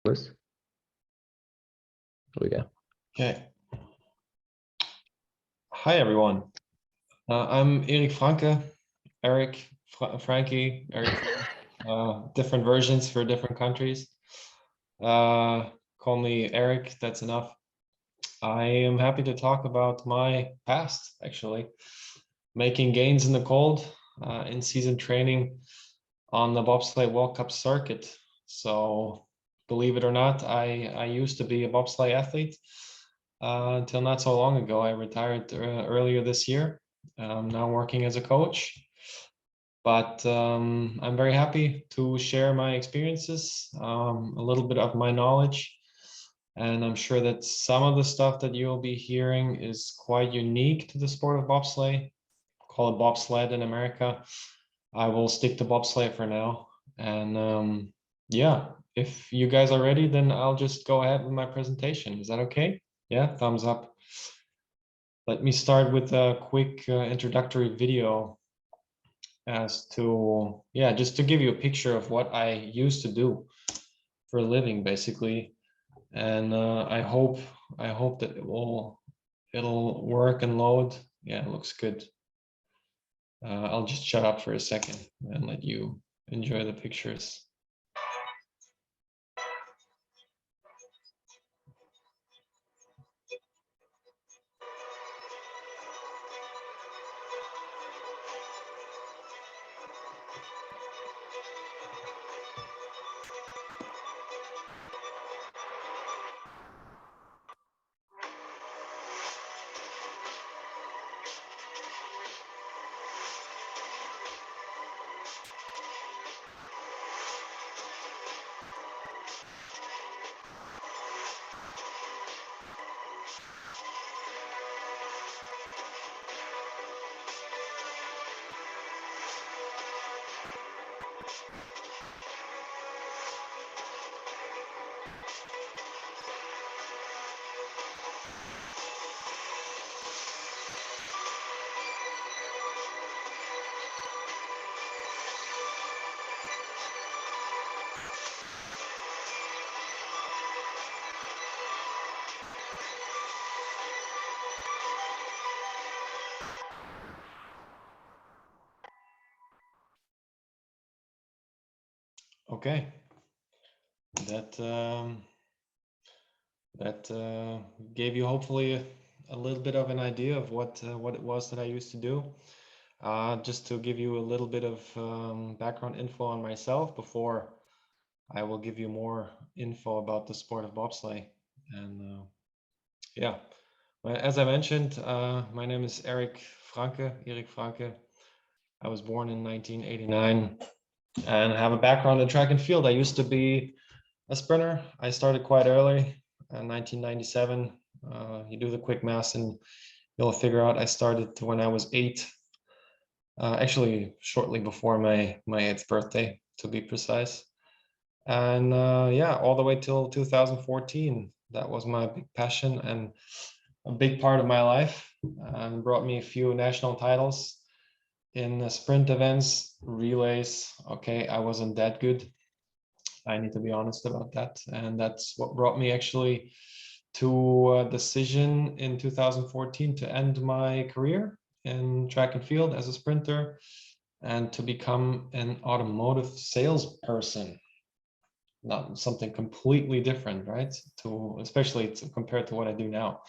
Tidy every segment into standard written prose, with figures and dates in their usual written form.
Here we go. Okay. Hi, everyone. I'm Erik Franke, Franke, Eric, different versions for different countries. Call me Eric, that's enough. I am happy to talk about my past, actually. Making gains in the cold, in-season training on the Bobsleigh World Cup circuit. So, believe it or not, I used to be a bobsleigh athlete. Until not so long ago. I retired earlier this year. I'm now working as a coach, but I'm very happy to share my experiences, a little bit of my knowledge, and I'm sure that some of the stuff that you'll be hearing is quite unique to the sport of bobsleigh. Call it bobsled in America. I will stick to bobsleigh for now, and yeah, if you guys are ready, then I'll just go ahead with my presentation. Is that okay? Yeah, thumbs up. Let me start with a quick introductory video as to, yeah, just to give you a picture of what I used to do for a living, basically. And I hope that it'll work and load. Yeah, it looks good. I'll just shut up for a second and let you enjoy the pictures. Okay, that gave you hopefully a little bit of an idea of what it was that I used to do. Just to give you a little bit of background info on myself before I will give you more info about the sport of bobsleigh. And yeah, as I mentioned, my name is Erik Franke. I was born in 1989 and have a background in track and field. I used to be a sprinter. I started quite early, 1997. You do the quick math and you'll figure out I started when I was 8. Actually, shortly before my 8th birthday, to be precise. And yeah, all the way till 2014. That was my big passion and a big part of my life, and brought me a few national titles in sprint events, relays. Okay, I wasn't that good. I need to be honest about that. And that's what brought me actually to a decision in 2014 to end my career in track and field as a sprinter and to become an automotive salesperson. Not something completely different, right? Especially compared to what I do now.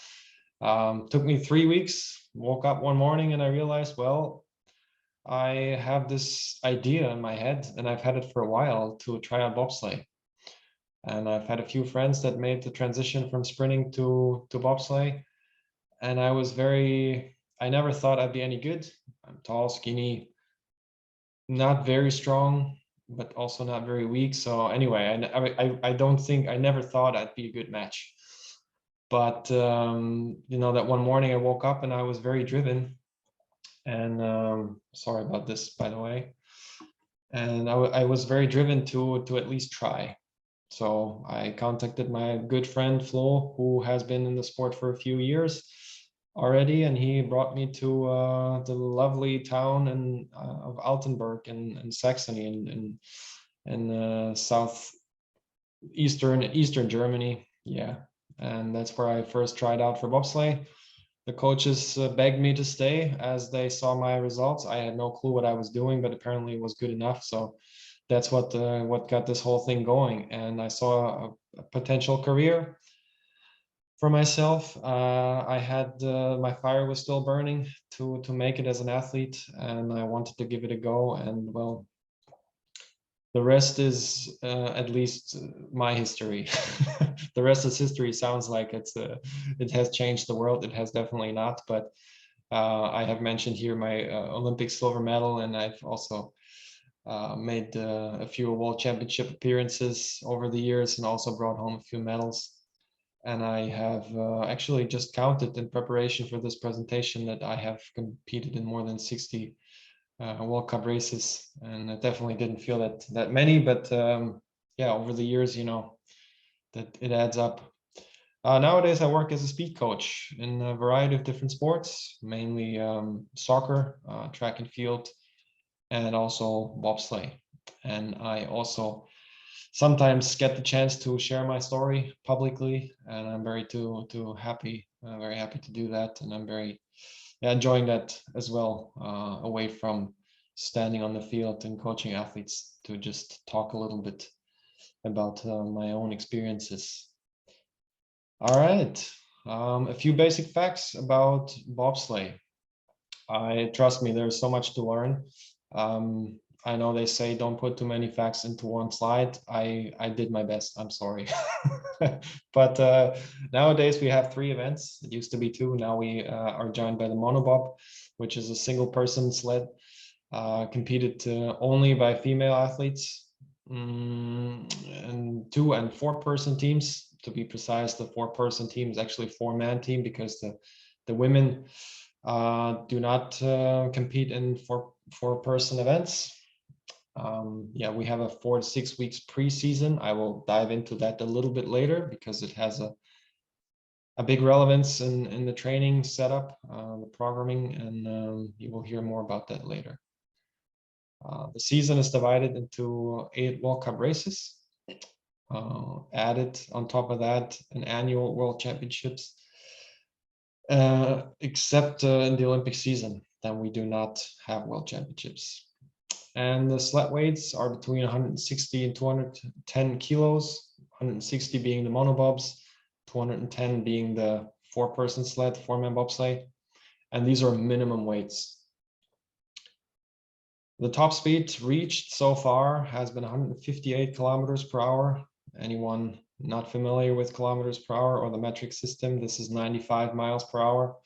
Took me 3 weeks, woke up one morning and I realized, well, I have this idea in my head and I've had it for a while to try out bobsleigh. And I've had a few friends that made the transition from sprinting to bobsleigh. And I never thought I'd be any good. I'm tall, skinny, not very strong, but also not very weak. So anyway, I don't think, I never thought I'd be a good match. But you know, that one morning I woke up and I was very driven. And sorry about this, by the way. And I was very driven to at least try. So I contacted my good friend Flo, who has been in the sport for a few years already, and he brought me to the lovely town of Altenburg in Saxony in Eastern Germany. Yeah, and that's where I first tried out for bobsleigh. The coaches begged me to stay as they saw my results. I had no clue what I was doing, but apparently it was good enough. So that's what got this whole thing going. And I saw a potential career for myself. I had my fire was still burning to make it as an athlete, and I wanted to give it a go. And well, the rest is at least my history. The rest is history. Sounds like it has changed the world. It has definitely not. But I have mentioned here my Olympic silver medal, and I've also made a few world championship appearances over the years, and also brought home a few medals. And I have actually just counted in preparation for this presentation that I have competed in more than 60 World Cup races, and I definitely didn't feel that many, but yeah, over the years, you know, that it adds up. Nowadays, I work as a speed coach in a variety of different sports, mainly soccer, track and field, and also bobsleigh. And I also sometimes get the chance to share my story publicly, and I'm very happy, very happy to do that, and I'm very enjoying that as well, away from standing on the field and coaching athletes, to just talk a little bit about my own experiences. All right, a few basic facts about bobsleigh. I trust me, there's so much to learn. I know they say don't put too many facts into one slide. I did my best. I'm sorry. But nowadays we have 3 events. It used to be 2. Now we are joined by the monobob, which is a single person sled, competed only by female athletes, and 2 and 4 person teams. To be precise, the 4 person team is actually a 4-man team, because the women do not compete in four person events. Yeah, we have a 4 to 6 weeks preseason. I will dive into that a little bit later, because it has a big relevance in the training setup, the programming, and you will hear more about that later. The season is divided into 8 World Cup races. Added on top of that, an annual World Championships. Except in the Olympic season, then we do not have World Championships. And the sled weights are between 160 and 210 kilos, 160 being the monobobs, 210 being the 4-person sled, 4-man bobsleigh. And these are minimum weights. The top speed reached so far has been 158 kilometers per hour. Anyone not familiar with kilometers per hour or the metric system, this is 95 miles per hour.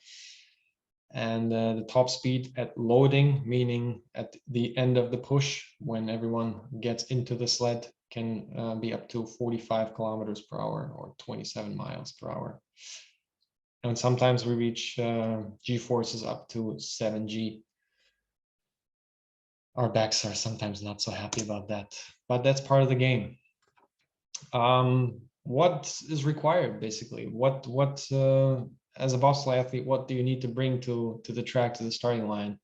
And the top speed at loading, meaning at the end of the push, when everyone gets into the sled, can be up to 45 kilometers per hour or 27 miles per hour. And sometimes we reach G-forces up to 7G. Our backs are sometimes not so happy about that, but that's part of the game. What is required, basically? What as a bobsleigh athlete, what do you need to bring to the track, to the starting line?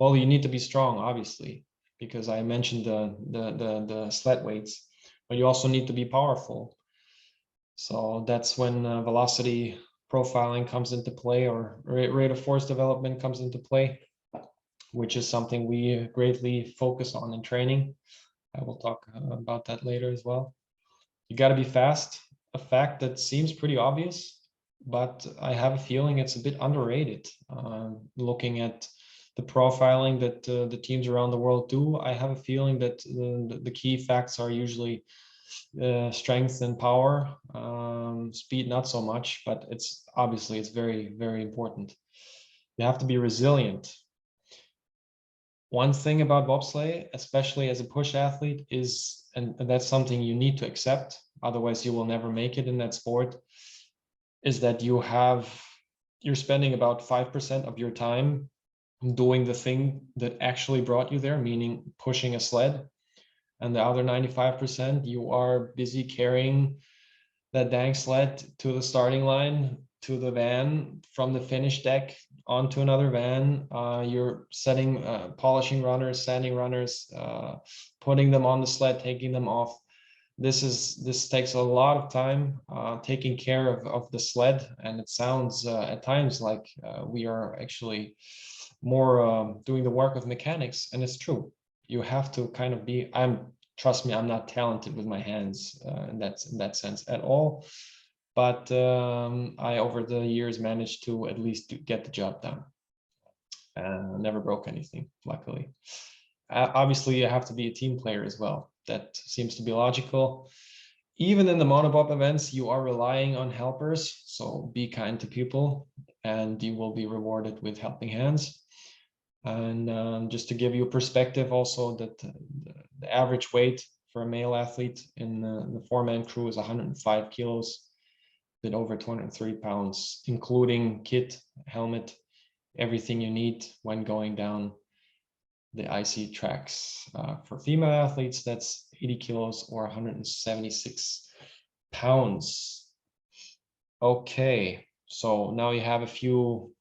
Well, you need to be strong, obviously, because I mentioned the sled weights, but you also need to be powerful. So that's when velocity profiling comes into play, or rate of force development comes into play, which is something we greatly focus on in training. I will talk about that later as well. You got to be fast, a fact that seems pretty obvious, but I have a feeling it's a bit underrated. Looking at the profiling that the teams around the world do, I have a feeling that the key facts are usually strength and power, speed not so much, but it's very, very important. You have to be resilient. One thing about bobsleigh, especially as a push athlete, is, and that's something you need to accept, otherwise you will never make it in that sport, is that you're spending about 5% of your time doing the thing that actually brought you there, meaning pushing a sled. And the other 95%, you are busy carrying that dang sled to the starting line, to the van, from the finish deck onto another van. You're setting, polishing runners, sanding runners, putting them on the sled, taking them off. This takes a lot of time taking care of the sled, and it sounds at times like we are actually more doing the work of mechanics, and it's true. You have to kind of be. Trust me, I'm not talented with my hands in that sense at all. But I, over the years, managed to at least get the job done. Never broke anything, luckily. Obviously, you have to be a team player as well. That seems to be logical. Even in the monobob events, you are relying on helpers. So be kind to people, and you will be rewarded with helping hands. And just to give you a perspective also, that the average weight for a male athlete in the four-man crew is 105 kilos, a bit over 230 pounds, including kit, helmet, everything you need when going down the icy tracks. For female athletes, that's 80 kilos or 176 pounds. Okay, so now you have a few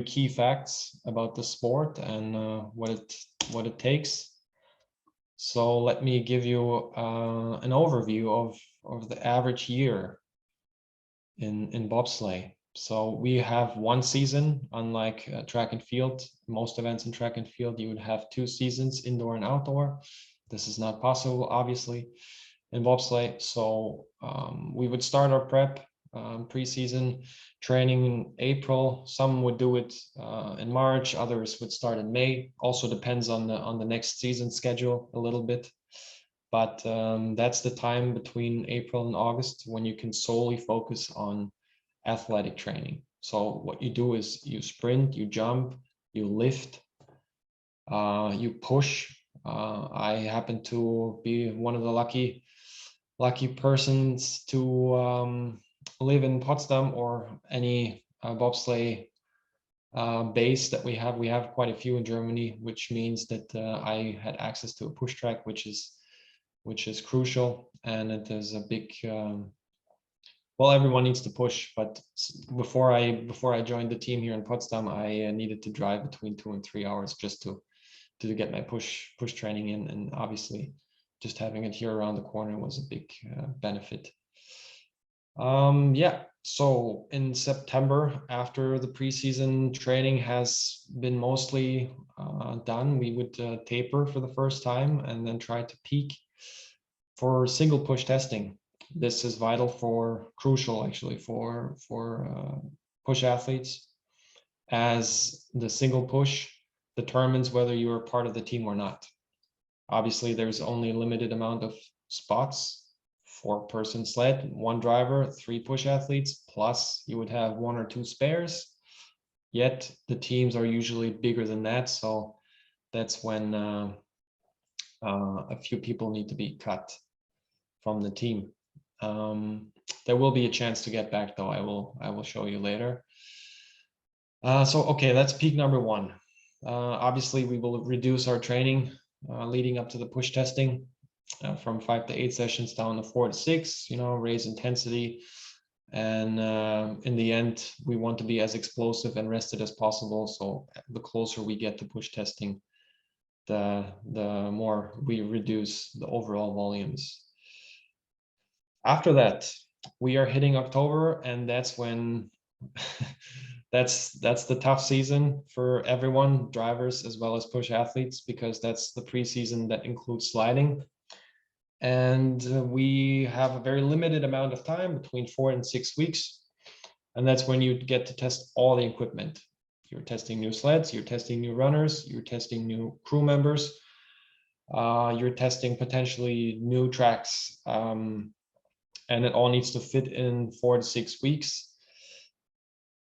key facts about the sport and what it takes. So let me give you an overview of the average year in bobsleigh. So we have one season, unlike track and field. Most events in track and field, you would have 2 seasons, indoor and outdoor. This is not possible, obviously, in bobsleigh. So we would start our prep pre-season training in April. Some would do it in March. Others would start in May. Also depends on the next season schedule a little bit. But that's the time between April and August when you can solely focus on athletic training. So what you do is you sprint, you jump, you lift, you push. I happen to be one of the lucky persons to live in Potsdam or any bobsleigh base that we have. We have quite a few in Germany, which means that I had access to a push track, which is crucial, and it is a big well, everyone needs to push, but before I joined the team here in Potsdam, I needed to drive between 2 and 3 hours just to get my push training in, and obviously just having it here around the corner was a big benefit. Yeah, so in September, after the preseason training has been mostly done, we would taper for the first time and then try to peak for single push testing. This is crucial actually for push athletes, as the single push determines whether you are part of the team or not. Obviously, there's only a limited amount of spots, 4-person sled, 1 driver, 3 push athletes, plus you would have 1 or 2 spares. Yet the teams are usually bigger than that, so that's when a few people need to be cut from the team. There will be a chance to get back, though. I will show you later. So okay, that's peak number 1. Obviously, we will reduce our training leading up to the push testing from 5 to 8 sessions down to 4 to 6. Raise intensity, and in the end, we want to be as explosive and rested as possible. So the closer we get to push testing, the more we reduce the overall volumes. After that, we are hitting October, and that's when that's the tough season for everyone, drivers as well as push athletes, because that's the preseason that includes sliding. And we have a very limited amount of time, between 4 and 6 weeks. And that's when you get to test all the equipment. You're testing new sleds, you're testing new runners, you're testing new crew members, you're testing potentially new tracks. And it all needs to fit in 4 to 6 weeks,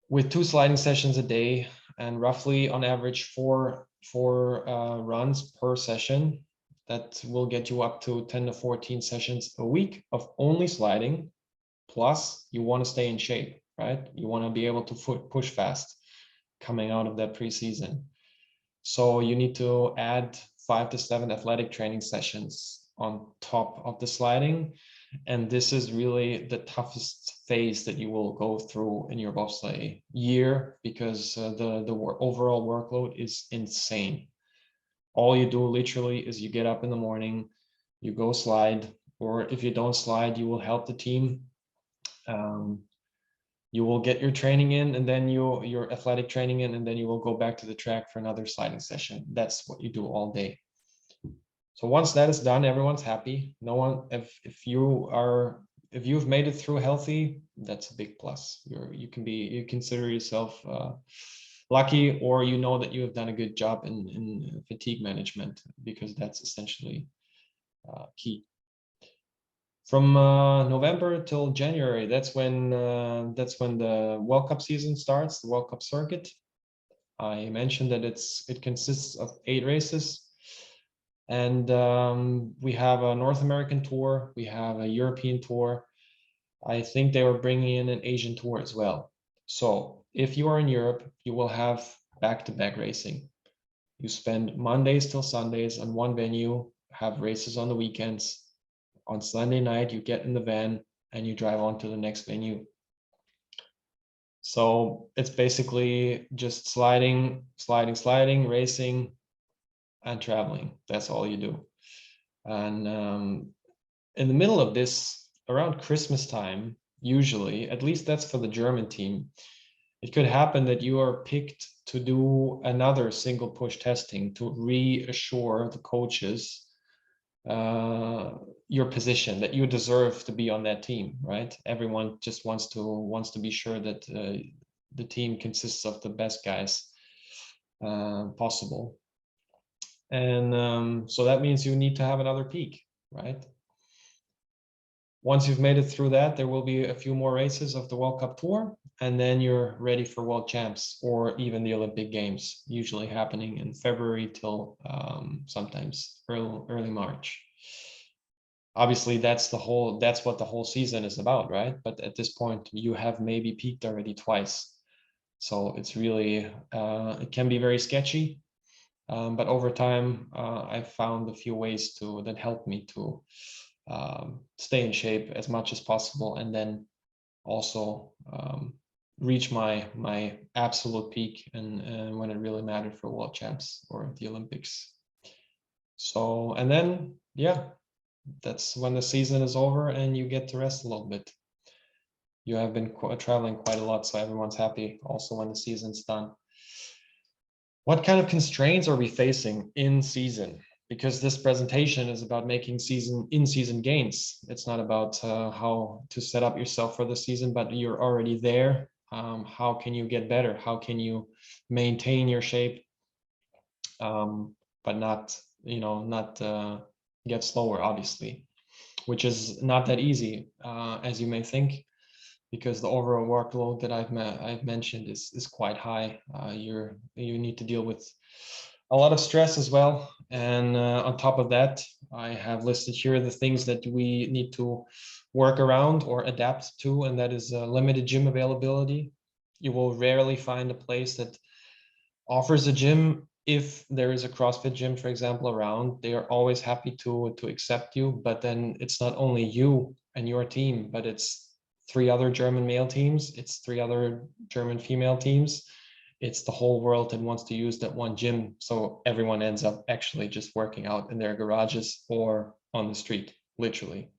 with 2 sliding sessions a day, and roughly on average four runs per session. That will get you up to 10 to 14 sessions a week of only sliding. Plus, you want to stay in shape, right? You want to be able to push fast coming out of that preseason. So you need to add 5 to 7 athletic training sessions on top of the sliding. And this is really the toughest phase that you will go through in your bobsleigh year, because the overall workload is insane. All you do literally is you get up in the morning, you go slide, or if you don't slide, you will help the team. You will get your training in, and then your athletic training in, and then you will go back to the track for another sliding session. That's what you do all day. So once that is done, everyone's happy. No one, if you've made it through healthy, that's a big plus. You consider yourself lucky, or you know that you have done a good job in fatigue management, because that's essentially key. From November till January, that's when the World Cup season starts, the World Cup circuit. I mentioned that it consists of 8 races. And we have a North American tour, we have a European tour. I think they were bringing in an Asian tour as well. So if you are in Europe, you will have back-to-back racing. You spend Mondays till Sundays on one venue, have races on the weekends. On Sunday night, you get in the van and you drive on to the next venue. So it's basically just sliding, racing, and traveling. That's all you do. And in the middle of this, around Christmas time, usually, at least that's for the German team, it could happen that you are picked to do another single push testing to reassure the coaches your position, that you deserve to be on that team, right? Everyone just wants to be sure that the team consists of the best guys possible. And so that means you need to have another peak, right? Once you've made it through that, there will be a few more races of the World Cup Tour, and then you're ready for World Champs or even the Olympic Games, usually happening in February till sometimes early March. Obviously, that's what the whole season is about, right? But at this point, you have maybe peaked already twice. So it's really, it can be very sketchy. But over time, I found a few ways that help me to stay in shape as much as possible, and then also reach my absolute peak and when it really mattered for World Champs or the Olympics. So, and then, yeah, that's when the season is over and you get to rest a little bit. You have been traveling quite a lot, so everyone's happy also when the season's done. What kind of constraints are we facing in season? Because this presentation is about making in-season gains. It's not about how to set up yourself for the season, but you're already there. How can you get better? How can you maintain your shape, but not get slower, obviously, which is not that easy, as you may think, because the overall workload that I've mentioned is quite high. You need to deal with a lot of stress as well, and on top of that, I have listed here the things that we need to work around or adapt to, and that is limited gym availability. You will rarely find a place that offers a gym. If there is a CrossFit gym, for example, around, they are always happy to accept you, but then it's not only you and your team, but it's 3 other German male teams, it's 3 other German female teams, it's the whole world that wants to use that one gym. So everyone ends up actually just working out in their garages or on the street, literally.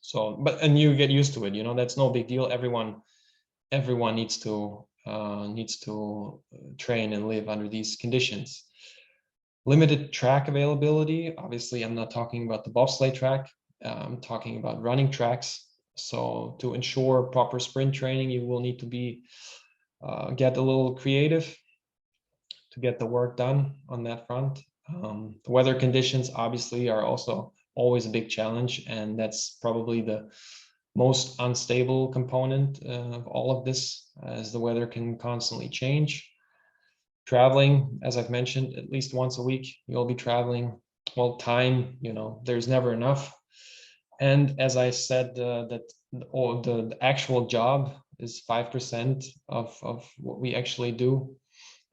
So, and you get used to it, that's no big deal. Everyone needs to train and live under these conditions. Limited track availability. Obviously, I'm not talking about the bobsleigh track. I'm talking about running tracks. So to ensure proper sprint training, you will need to get a little creative to get the work done on that front. The weather conditions obviously are also always a big challenge, and that's probably the most unstable component of all of this, as the weather can constantly change. Traveling, as I've mentioned, at least once a week, you'll be traveling. Well, time, there's never enough. And as I said, that the actual job is 5% of what we actually do.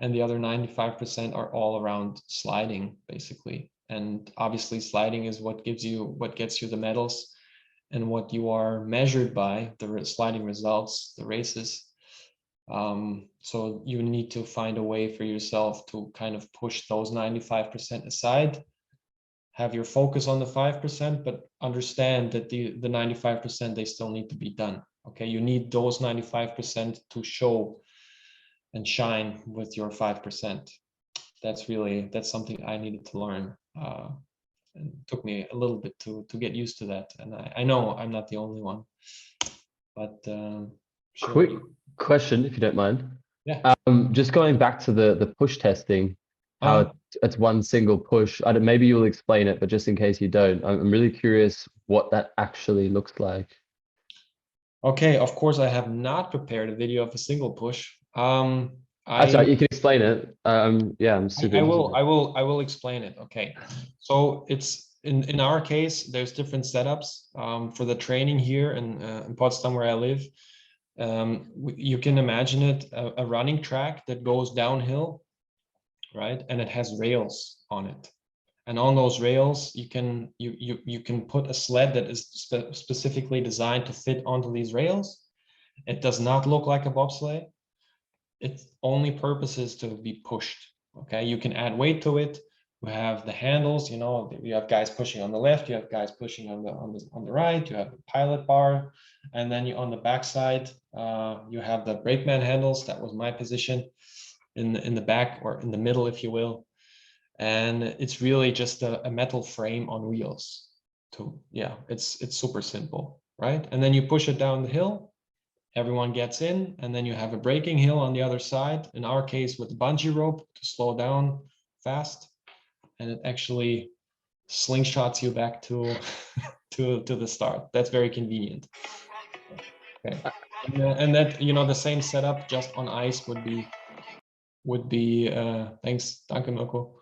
And the other 95% are all around sliding, basically. And obviously sliding is what gets you the medals and what you are measured by, the sliding results, the races. So you need to find a way for yourself to kind of push those 95% aside, have your focus on the 5%, but understand that the 95%, they still need to be done. Okay, you need those 95% to show and shine with your 5%. That's something I needed to learn. And it took me a little bit to get used to that. And I know I'm not the only one, but sure. Quick question, if you don't mind. Yeah. Just going back to the push testing, how it's one single push. Maybe you'll explain it, but just in case you don't, I'm really curious what that actually looks like. Okay, of course, I have not prepared a video of a single push. Sorry, you can explain it. Yeah, I'm super interested. I will explain it. Okay, so it's in our case, there's different setups for the training here in Potsdam where I live. You can imagine it a running track that goes downhill, right? And it has rails on it. And on those rails, you can put a sled that is specifically designed to fit onto these rails. It does not look like a bobsleigh. Its only purpose is to be pushed. Okay, you can add weight to it. We have the handles. You know, you have guys pushing on the left. You have guys pushing on the right. You have the pilot bar, and then you on the back side, you have the brakeman handles. That was my position in the back or in the middle, if you will. And it's really just a metal frame on wheels. Yeah, it's super simple, right? And then you push it down the hill, everyone gets in, and then you have a braking hill on the other side, in our case with the bungee rope to slow down fast, and it actually slingshots you back to to the start. That's very convenient. Okay. And that, you know, the same setup just on ice would be thanks, danke Mirko.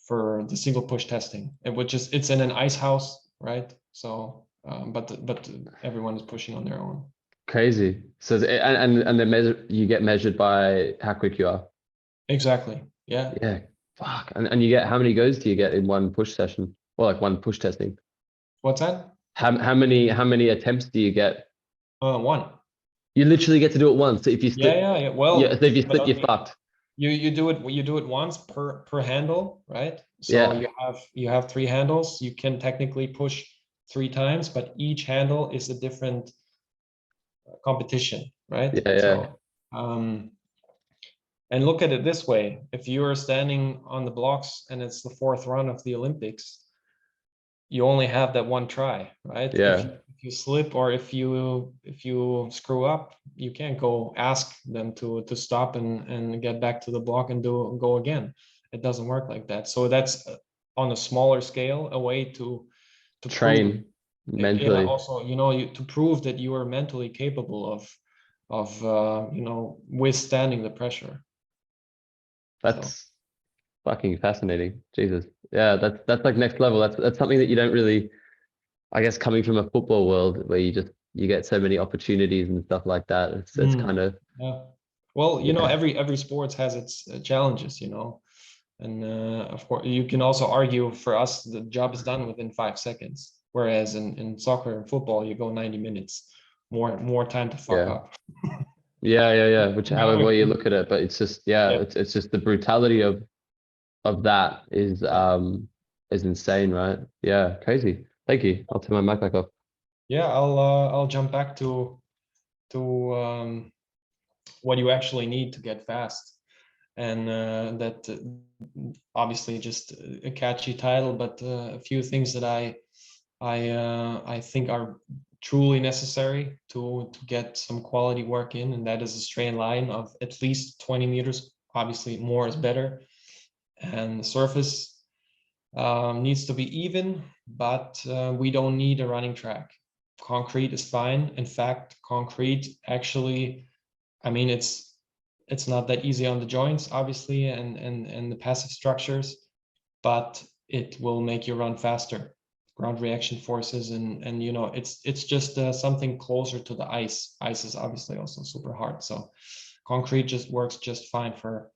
For the single push testing. It's in an ice house, right? So, but everyone is pushing on their own. Crazy. So you get measured by how quick you are. Exactly. Yeah. Yeah. Fuck. And you get, how many goes do you get in one push session, or like one push testing? What's that? How many attempts do you get? One. You literally get to do it once. So if you slip, Yeah. Well, yeah. So if you slip, you're fucked. You do it once per handle, right? So Yeah. you have 3 handles. You can technically push 3 times, but each handle is a different competition, right? Yeah. So and look at it this way: if you are standing on the blocks and it's the 4th run of the Olympics, you only have that one try, right? Yeah. If you slip or if you screw up, you can't go ask them to stop and get back to the block and go again. It doesn't work like that. So that's on a smaller scale a way to Train mentally. Yeah, also, you know, to prove that you are mentally capable of you know, withstanding the pressure. That's fucking fascinating. Jesus. Yeah, that's like next level. That's something that you don't really, I guess, coming from a football world where you get so many opportunities and stuff like that. It's kind of, yeah. Well, you know, yeah. every sports has its challenges, you know, and of course you can also argue for us the job is done within 5 seconds, whereas in soccer and football you go 90 minutes, more time to fuck Yeah. up. Yeah. Which, No matter however way you who- look at it, but it's just, yeah, yeah. it's just the brutality of that is insane, right? Yeah, crazy. Thank you. I'll turn my mic back off. Yeah, I'll jump back to what you actually need to get fast, and that obviously just a catchy title, but a few things that I think are truly necessary to get some quality work in, and that is a straight line of at least 20 meters. Obviously, more is better, and the surface needs to be even, but we don't need a running track. Concrete is fine. In fact, concrete actually, I mean, it's not that easy on the joints, obviously, and the passive structures, but it will make you run faster. Ground reaction forces, and you know, it's just something closer to the ice. Ice is obviously also super hard, so concrete just works just fine for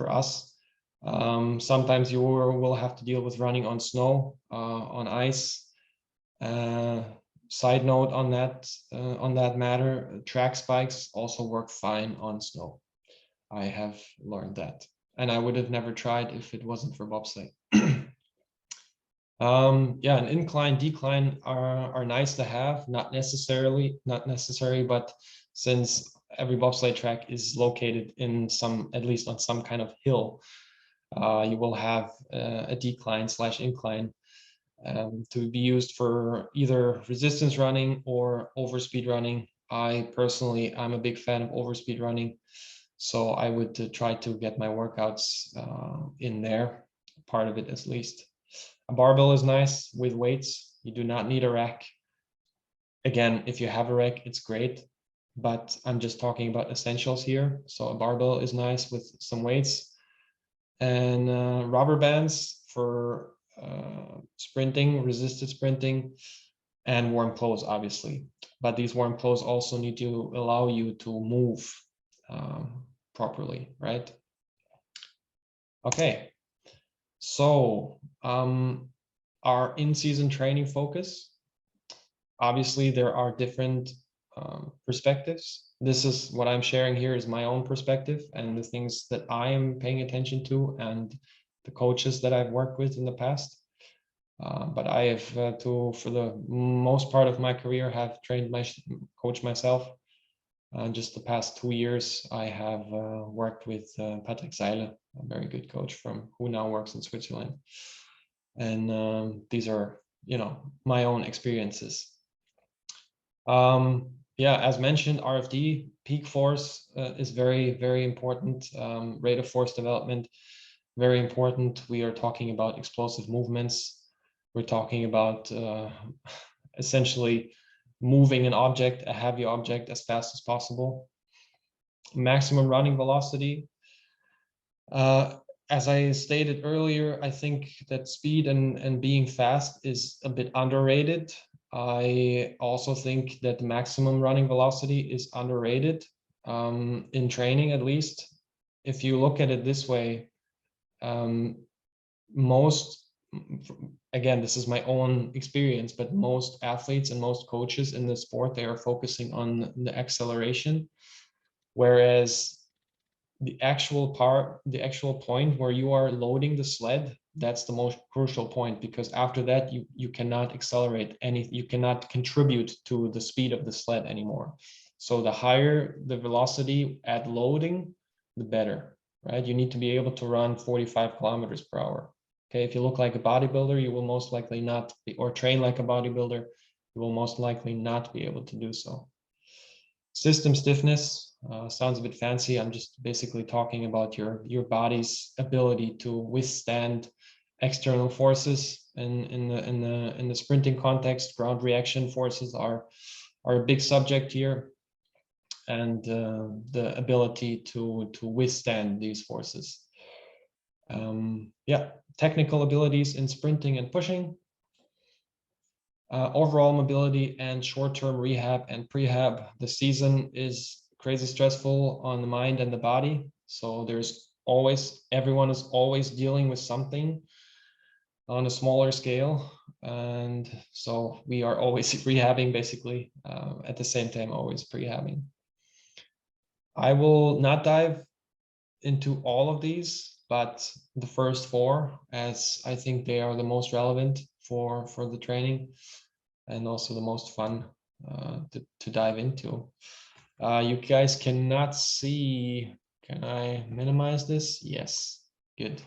us. Sometimes you will have to deal with running on snow, on ice. Side note on that matter, track spikes also work fine on snow. I have learned that. and I would have never tried if it wasn't for bobsleigh. Yeah, an incline, decline are nice to have, not necessary, but since every bobsleigh track is located in some, at least on some kind of hill, you will have a decline / incline to be used for either resistance running or overspeed running. I'm a big fan of overspeed running, so I would try to get my workouts in there, part of it at least. A barbell is nice with weights. You do not need a rack. Again, if you have a rack, it's great, but I'm just talking about essentials here. So a barbell is nice with some weights, and rubber bands for sprinting, resisted sprinting, and warm clothes, obviously. But these warm clothes also need to allow you to move properly, right? Okay, so our in-season training focus. Obviously, there are different perspectives. This is what I'm sharing here is my own perspective and the things that I am paying attention to and the coaches that I've worked with in the past. But I have for the most part of my career, have trained coach myself. Just the past 2 years, I have worked with Patrick Seile, a very good coach who now works in Switzerland. And these are, my own experiences. Yeah, as mentioned, RFD, peak force is very, very important. Rate of force development, very important. We are talking about explosive movements. We're talking about essentially moving an object, a heavy object, as fast as possible. Maximum running velocity. As I stated earlier, I think that speed and being fast is a bit underrated. I also think that maximum running velocity is underrated in training, at least. If you look at it this way, again, this is my own experience, but most athletes and most coaches in the sport, they are focusing on the acceleration, whereas the actual point where you are loading the sled, that's the most crucial point, because after that you cannot accelerate anything, you cannot contribute to the speed of the sled anymore. So the higher the velocity at loading, the better, right? You need to be able to run 45 kilometers per hour. Okay, if you look like a bodybuilder, you will most likely not be, or train like a bodybuilder, you will most likely not be able to do so. System stiffness sounds a bit fancy. I'm just basically talking about your body's ability to withstand external forces. In the sprinting context, ground reaction forces are a big subject here, and the ability to withstand these forces. Yeah, technical abilities in sprinting and pushing. Overall mobility and short-term rehab and prehab. The season is crazy stressful on the mind and the body. So everyone is always dealing with something on a smaller scale. And so we are always rehabbing, basically, at the same time, always prehabbing. I will not dive into all of these, but the first 4, as I think they are the most relevant for the training, and also the most fun to dive into. You guys cannot see, can I minimize this? Yes, good.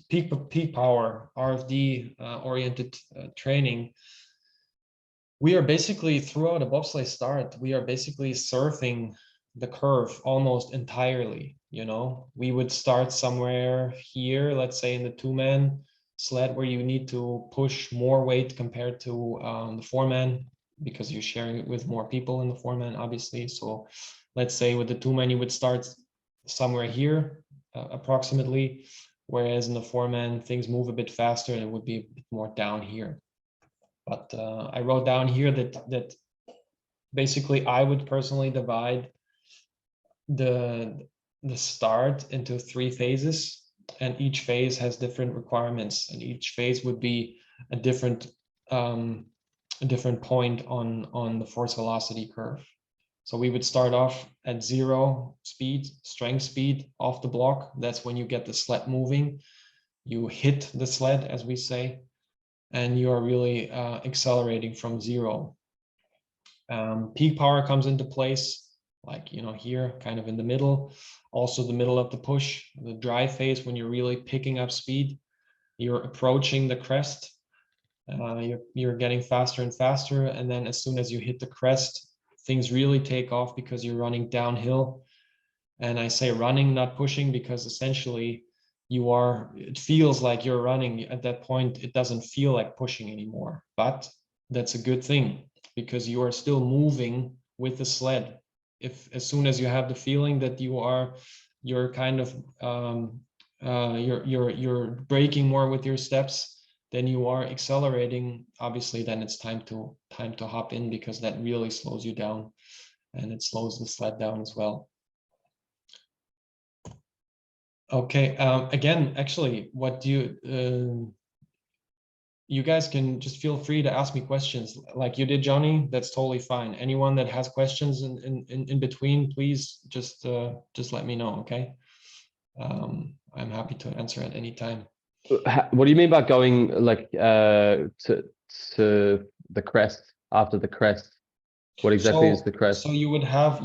Peak power, RFD oriented training. We are basically, throughout a bobsleigh start, we are basically surfing the curve almost entirely. We would start somewhere here, let's say in the 2-man sled, where you need to push more weight compared to the 4-man, because you're sharing it with more people in the 4-man, obviously. So let's say with the 2-man, you would start somewhere here approximately, whereas in the 4-man, things move a bit faster and it would be a bit more down here. But I wrote down here that basically I would personally divide the start into 3 phases, and each phase has different requirements, and each phase would be a different point on the force velocity curve. So we would start off at 0 speed, strength speed off the block. That's when you get the sled moving. You hit the sled, as we say, and you are really accelerating from 0. Peak power comes into place, like, you know, here, kind of in the middle. Also the middle of the push, the dry phase, when you're really picking up speed, you're approaching the crest. You're getting faster and faster, and then as soon as you hit the crest, things really take off because you're running downhill. And I say running, not pushing, because essentially it feels like you're running. At that point, it doesn't feel like pushing anymore, but that's a good thing because you are still moving with the sled. If as soon as you have the feeling that you're kind of you're braking more with your steps, then you are accelerating. Obviously, then it's time to hop in, because that really slows you down, and it slows the sled down as well. Okay, again, actually, what do you guys can just feel free to ask me questions like you did, Johnny. That's totally fine. Anyone that has questions in between, please just let me know, okay? I'm happy to answer at any time. What do you mean by going like to the crest, after the crest? What exactly is the crest? So you would have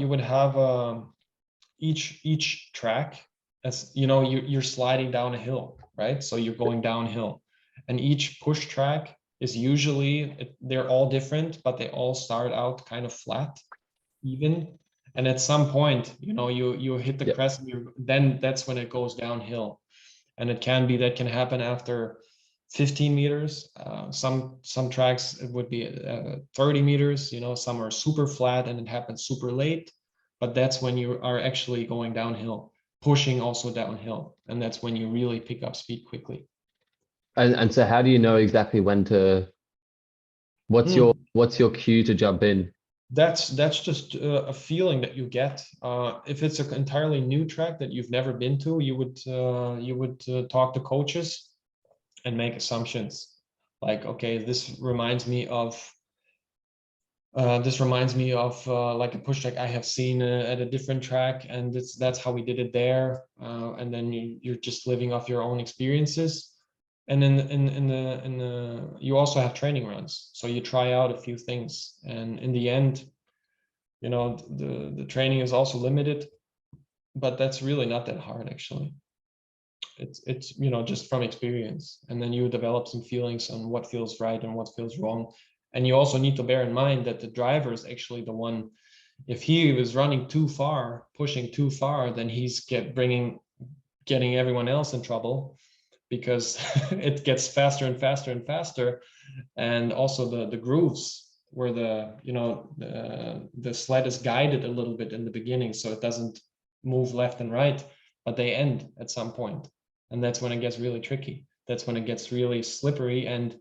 each track, as you know, you're sliding down a hill, right? So you're going downhill, and each push track is usually, they're all different, but they all start out kind of flat, even. And at some point, you know, you hit the crest, and then that's when it goes downhill. And that can happen after 15 meters. Some tracks it would be 30 meters. You know, some are super flat and it happens super late. But that's when you are actually going downhill, pushing also downhill, and that's when you really pick up speed quickly. And so, how do you know exactly when to? What's your cue to jump in? That's just a feeling that you get. If it's an entirely new track that you've never been to, you would talk to coaches and make assumptions. Like, okay, this reminds me of like a push track I have seen at a different track, and that's how we did it there. And then you're just living off your own experiences. And then in the you also have training runs, so you try out a few things, and in the end, you know, the training is also limited, but that's really not that hard, actually. It's you know, just from experience, and then you develop some feelings on what feels right and what feels wrong. And you also need to bear in mind that the driver is actually the one, if he was running too far, pushing too far, then he's getting everyone else in trouble, because it gets faster and faster and faster. And also the grooves where the sled is guided a little bit in the beginning, so it doesn't move left and right, but they end at some point. And that's when it gets really tricky. That's when it gets really slippery. And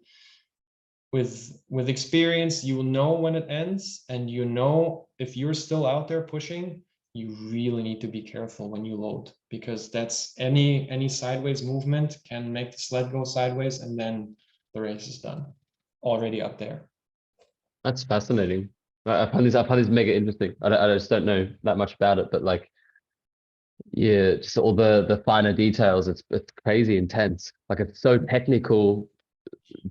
with experience, you will know when it ends, and you know, if you're still out there pushing, you really need to be careful when you load, because that's any sideways movement can make the sled go sideways, and then the race is done, already up there. That's fascinating. I find this mega interesting. I just don't know that much about it, but like, yeah, just all the finer details. It's crazy intense. Like, it's so technical.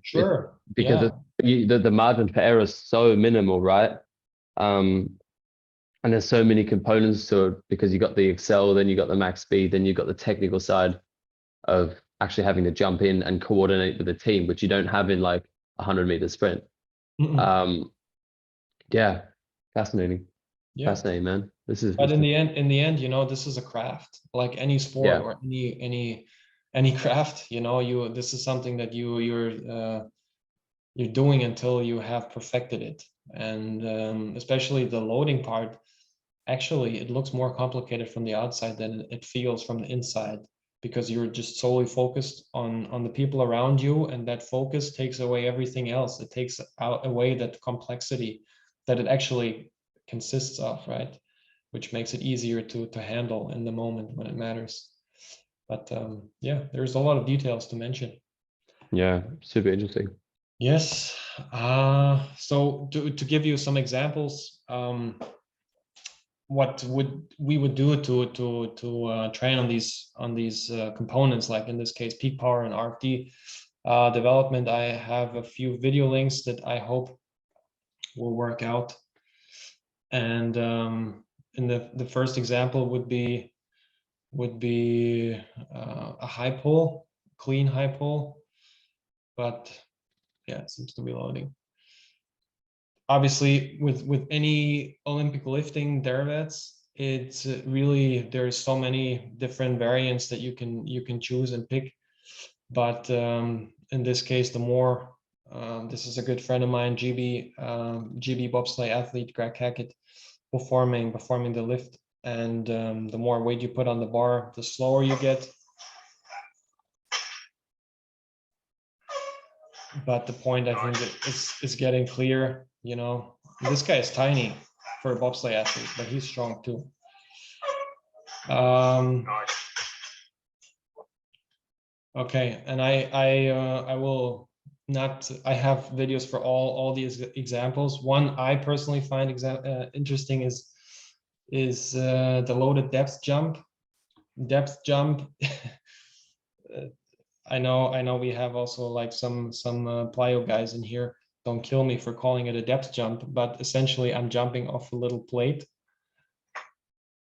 Sure. Because the margin for error is so minimal, right? And there's so many components to it, because you got the Excel, then you got the max speed, then you got the technical side of actually having to jump in and coordinate with the team, which you don't have in like a 100-meter sprint. Yeah, fascinating. Yeah. Fascinating, man. But in the end, you know, this is a craft, like any sport or any craft. You know, this is something that you're doing until you have perfected it. And especially the loading part, actually, it looks more complicated from the outside than it feels from the inside, because you're just solely focused on the people around you, and that focus takes away everything else. It takes away that complexity that it actually consists of, right? Which makes it easier to handle in the moment when it matters. But yeah, there's a lot of details to mention. Yeah, super interesting. Yes. So to give you some examples, what we would do to train on these components, like in this case peak power and RFD development. I have a few video links that I hope will work out. And in the first example would be a high pull, clean high pull, but yeah, it seems to be loading. Obviously, with any Olympic lifting derivatives, it's really, there's so many different variants that you can choose and pick. But in this case, the more this is a good friend of mine, GB bobsleigh athlete Greg Hackett, performing the lift, and the more weight you put on the bar, the slower you get. But the point, I think, is getting clear. You know, this guy is tiny for a bobsleigh athlete, but he's strong too. Okay, and I will not. I have videos for all these examples. One I personally find interesting is the loaded depth jump. Depth jump. I know we have also like some plyo guys in here. Don't kill me for calling it a depth jump, but essentially I'm jumping off a little plate.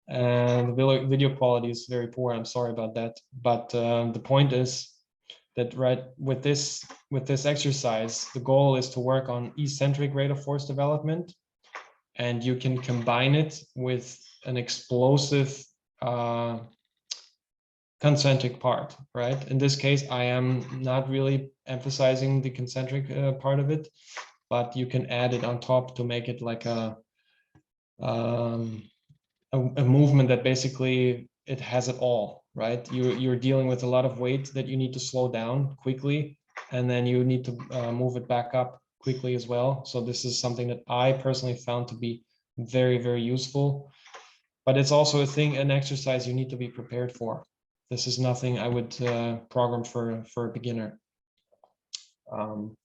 And the video quality is very poor. I'm sorry about that. But the point is that with this exercise, the goal is to work on eccentric rate of force development, and you can combine it with an explosive concentric part, right? In this case, I am not really emphasizing the concentric part of it, but you can add it on top to make it like a movement that basically it has it all, right? You're dealing with a lot of weight that you need to slow down quickly, and then you need to move it back up quickly as well. So this is something that I personally found to be very, very useful. But it's also an exercise you need to be prepared for. This is nothing I would program for a beginner. And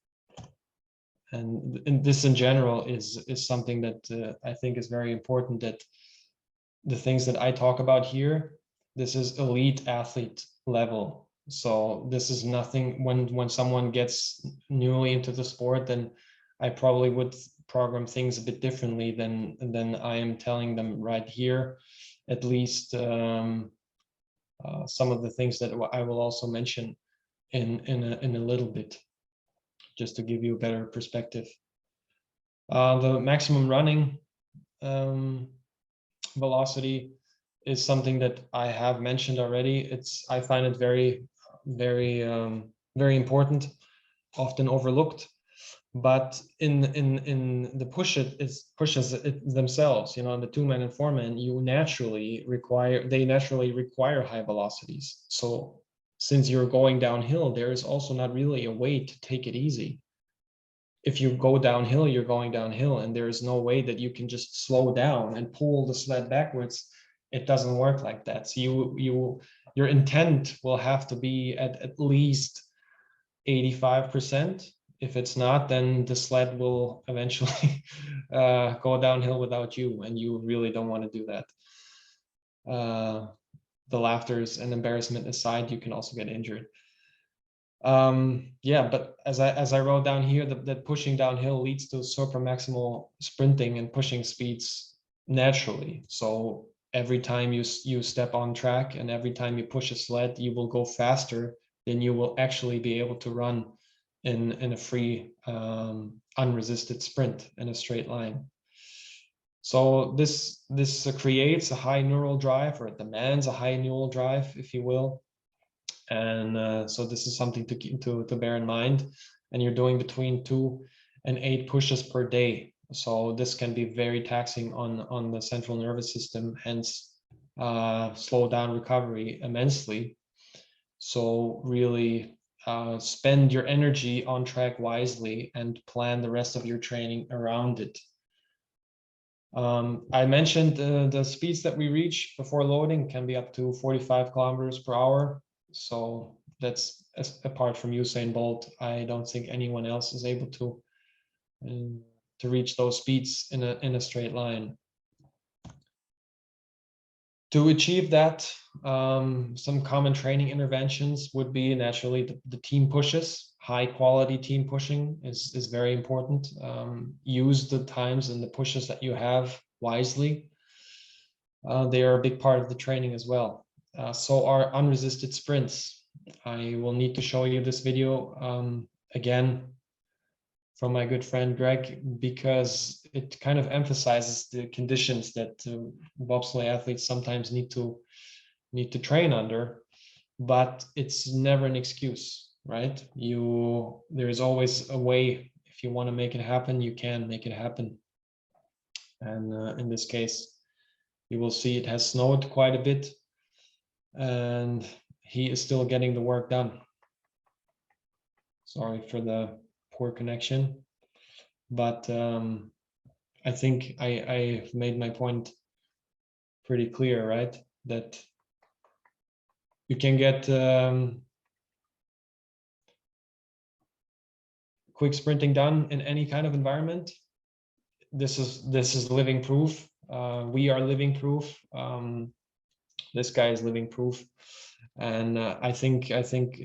this in general is something that I think is very important, that the things that I talk about here, this is elite athlete level. So this is nothing, when someone gets newly into the sport, then I probably would program things a bit differently than I am telling them right here. At least some of the things that I will also mention in a little bit, just to give you a better perspective. The maximum running velocity is something that I have mentioned already. I find it very, very, very important, often overlooked. But in the pushes themselves, you know, the 2-man and 4-man, they naturally require high velocities. So since you're going downhill, there is also not really a way to take it easy. If you go downhill, you're going downhill, and there is no way that you can just slow down and pull the sled backwards. It doesn't work like that. So your intent will have to be at least 85%. If it's not, then the sled will eventually go downhill without you, and you really don't want to do that. The laughters and embarrassment aside, you can also get injured. Yeah, but as I wrote down here, that pushing downhill leads to supramaximal sprinting and pushing speeds naturally. So every time you step on track and every time you push a sled, you will go faster than you will actually be able to run in a free unresisted sprint in a straight line. So this creates a high neural drive, or it demands a high neural drive, if you will. And so this is something to bear in mind. And you're doing between 2 and 8 pushes per day. So this can be very taxing on the central nervous system, hence slow down recovery immensely. So really spend your energy on track wisely and plan the rest of your training around it. I mentioned the speeds that we reach before loading can be up to 45 kilometers per hour. So that's, apart from Usain Bolt, I don't think anyone else is able to reach those speeds in a straight line. To achieve that, some common training interventions would be naturally the team pushes. High quality team pushing is very important. Use the times and the pushes that you have wisely. They are a big part of the training as well. So are unresisted sprints. I will need to show you this video again from my good friend Greg, because it kind of emphasizes the conditions that bobsleigh athletes sometimes need to train under, but it's never an excuse, right? There is always a way. If you want to make it happen, you can make it happen. And in this case, you will see it has snowed quite a bit, and he is still getting the work done. Sorry for the poor connection, but I think I've made my point pretty clear, right? That you can get quick sprinting done in any kind of environment. This is living proof. We are living proof. This guy is living proof, and I think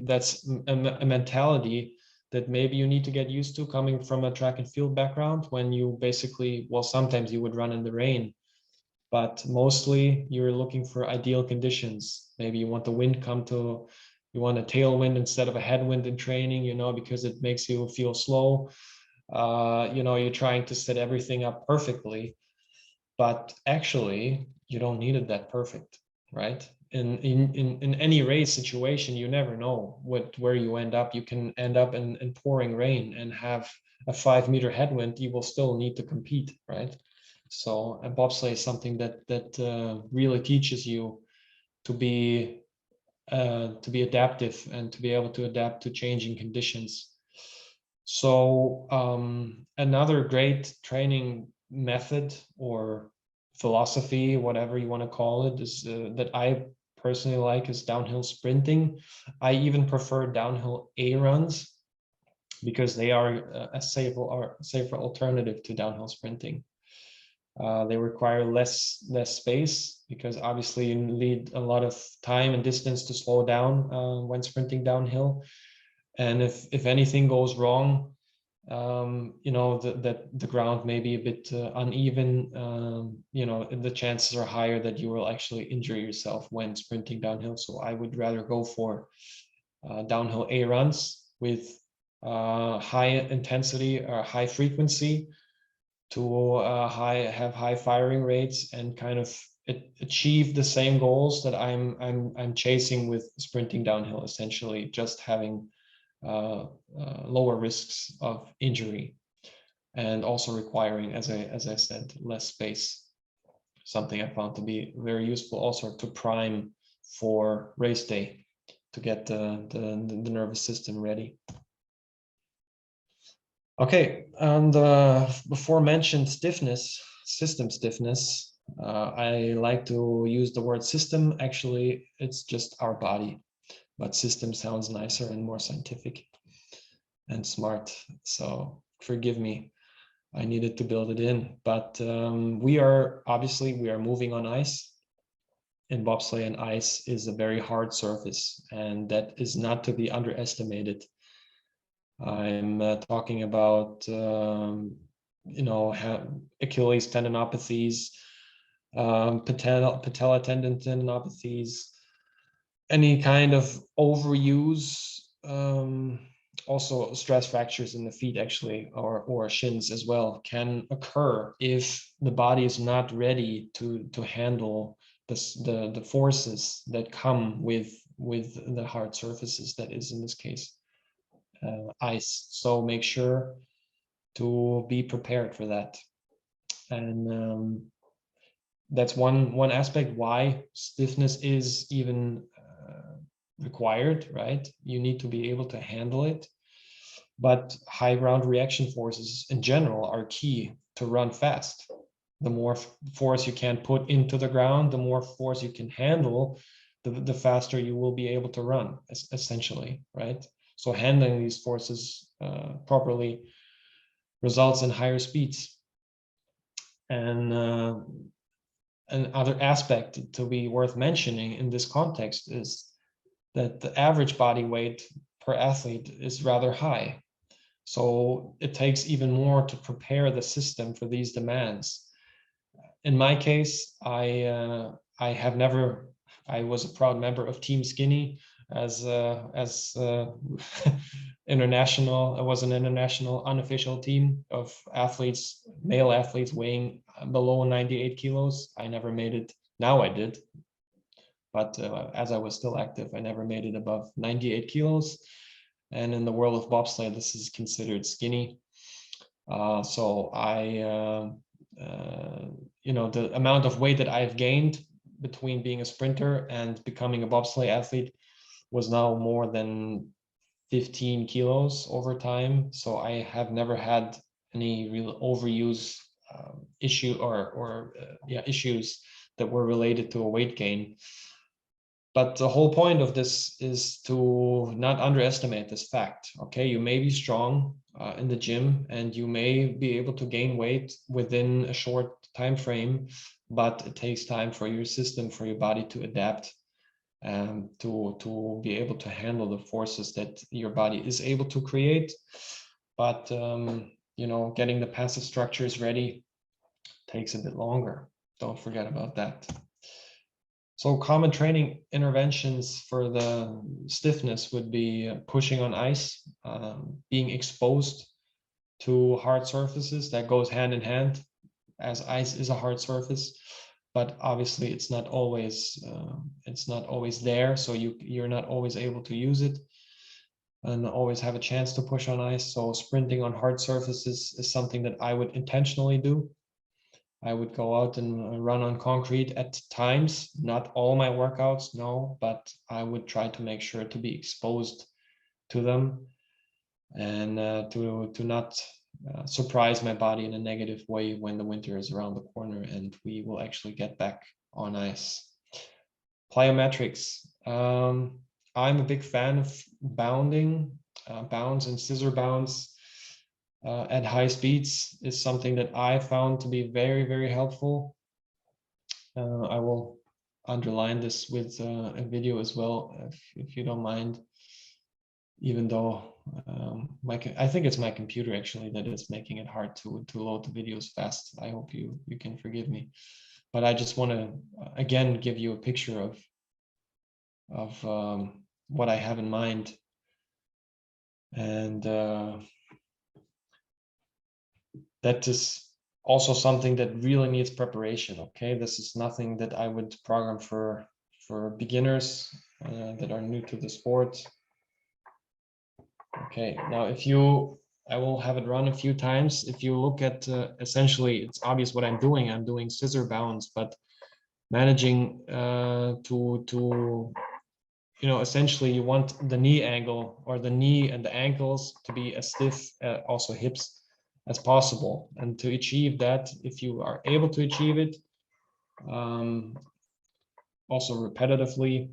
that's a mentality that maybe you need to get used to, coming from a track and field background, when you basically, well, sometimes you would run in the rain, but mostly you're looking for ideal conditions. Maybe you want the wind you want a tailwind instead of a headwind in training, because it makes you feel slow. You're trying to set everything up perfectly, but actually you don't need it that perfect, right? In any race situation, you never know where you end up. You can end up in pouring rain and have a 5-meter headwind. You will still need to compete, right? So a bobsleigh is something that really teaches you to be adaptive and to be able to adapt to changing conditions. So another great training method or philosophy, whatever you want to call it, is that I personally like, is downhill sprinting. I even prefer downhill A runs, because they are a safer alternative to downhill sprinting. They require less space, because obviously you need a lot of time and distance to slow down when sprinting downhill. And if anything goes wrong, that the ground may be a bit uneven, the chances are higher that you will actually injure yourself when sprinting downhill. So I would rather go for downhill A runs with high intensity or high frequency, to have high firing rates, and kind of achieve the same goals that I'm chasing with sprinting downhill, essentially just having lower risks of injury, and also requiring, as I said, less space. Something I found to be very useful also to prime for race day, to get the nervous system ready. Okay, and before mentioned system stiffness, I like to use the word system. Actually, it's just our body, but system sounds nicer and more scientific and smart. So forgive me, I needed to build it in. But we are moving on ice. In bobsleigh, and ice is a very hard surface, and that is not to be underestimated. I'm talking about Achilles tendinopathies, patella tendon tendinopathies, any kind of overuse, also stress fractures in the feet, actually, or shins as well, can occur if the body is not ready to handle the forces that come with the hard surfaces, that is in this case ice. So make sure to be prepared for that. And that's one aspect why stiffness is even required, right? You need to be able to handle it. But high ground reaction forces in general are key to run fast. The more force you can put into the ground, the more force you can handle, the faster you will be able to run, essentially, right? So handling these forces properly results in higher speeds. And another aspect to be worth mentioning in this context is that the average body weight per athlete is rather high. So it takes even more to prepare the system for these demands. In my case, I was a proud member of Team Skinny as international. I was an international unofficial team of athletes, male athletes weighing below 98 kilos. I never made it. Now I did, but as I was still active, I never made it above 98 kilos. And in the world of bobsleigh, this is considered skinny. So the amount of weight that I've gained between being a sprinter and becoming a bobsleigh athlete was now more than 15 kilos over time. So I have never had any real overuse issue or issues that were related to a weight gain. But the whole point of this is to not underestimate this fact. Okay, you may be strong in the gym and you may be able to gain weight within a short time frame, but it takes time for your system, for your body to adapt, to be able to handle the forces that your body is able to create. But getting the passive structures ready takes a bit longer. Don't forget about that. So common training interventions for the stiffness would be pushing on ice, being exposed to hard surfaces. That goes hand in hand, as ice is a hard surface, but obviously it's not always there. So you're not always able to use it and always have a chance to push on ice. So sprinting on hard surfaces is something that I would intentionally do. I would go out and run on concrete at times, not all my workouts, no, but I would try to make sure to be exposed to them and to not surprise my body in a negative way when the winter is around the corner and we will actually get back on ice. Plyometrics. I'm a big fan of bounding, bounds and scissor bounds. At high speeds is something that I found to be very, very helpful. I will underline this with a video as well, if you don't mind, even though I think it's my computer actually that is making it hard to load the videos fast. I hope you can forgive me. But I just want to, again, give you a picture of what I have in mind. And that is also something that really needs preparation. Okay, this is nothing that I would program for beginners that are new to the sport. Okay, now I will have it run a few times. If you look at essentially, it's obvious what I'm doing. I'm doing scissor bounds, but managing to essentially you want the knee angle or the knee and the ankles to be as stiff, also hips, as possible. And to achieve that, if you are able to achieve it, also repetitively,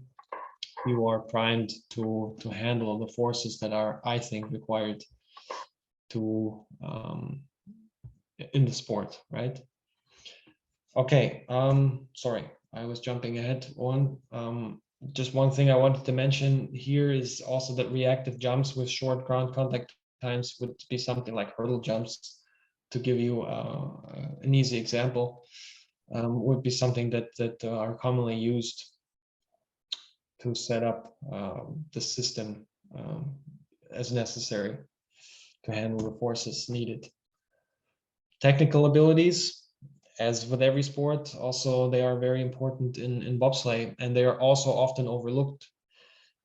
you are primed to handle the forces that are, I think, required to in the sport, right? Okay, sorry, I was jumping ahead on. Just one thing I wanted to mention here is also that reactive jumps with short ground contact times would be something like hurdle jumps. To give you an easy example, would be something that are commonly used to set up the system as necessary to handle the forces needed. Technical abilities, as with every sport, also they are very important in bobsleigh, and they are also often overlooked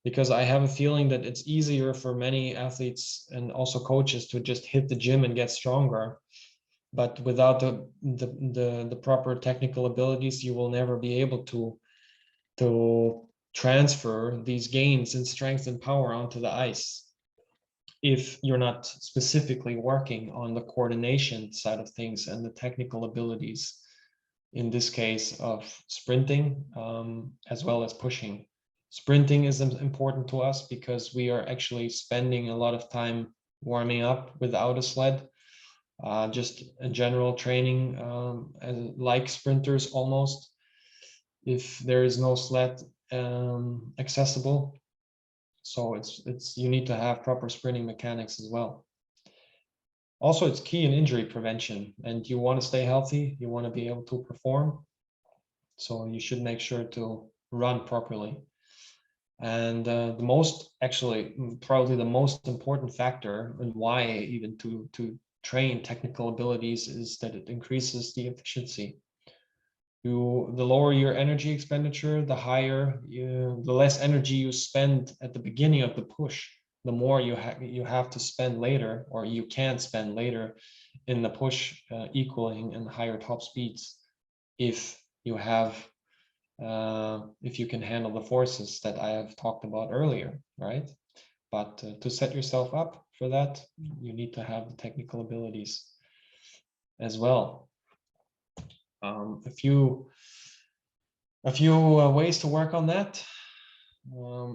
because I have a feeling that it's easier for many athletes and also coaches to just hit the gym and get stronger. But without the proper technical abilities, you will never be able to transfer these gains in strength and power onto the ice if you're not specifically working on the coordination side of things and the technical abilities, in this case of sprinting, as well as pushing. Sprinting is important to us because we are actually spending a lot of time warming up without a sled. Just a general training like sprinters almost. if there is no sled accessible. So you need to have proper sprinting mechanics as well. Also, it's key in injury prevention, and you want to stay healthy, you want to be able to perform. So you should make sure to run properly. And probably the most important factor and why even to train technical abilities is that it increases the efficiency. The lower your energy expenditure, the less energy you spend at the beginning of the push, the more you have to spend later, or you can spend later in the push, equaling in higher top speeds, if you can handle the forces that I have talked about earlier, right? But to set yourself up for that, you need to have the technical abilities as well. A few ways to work on that.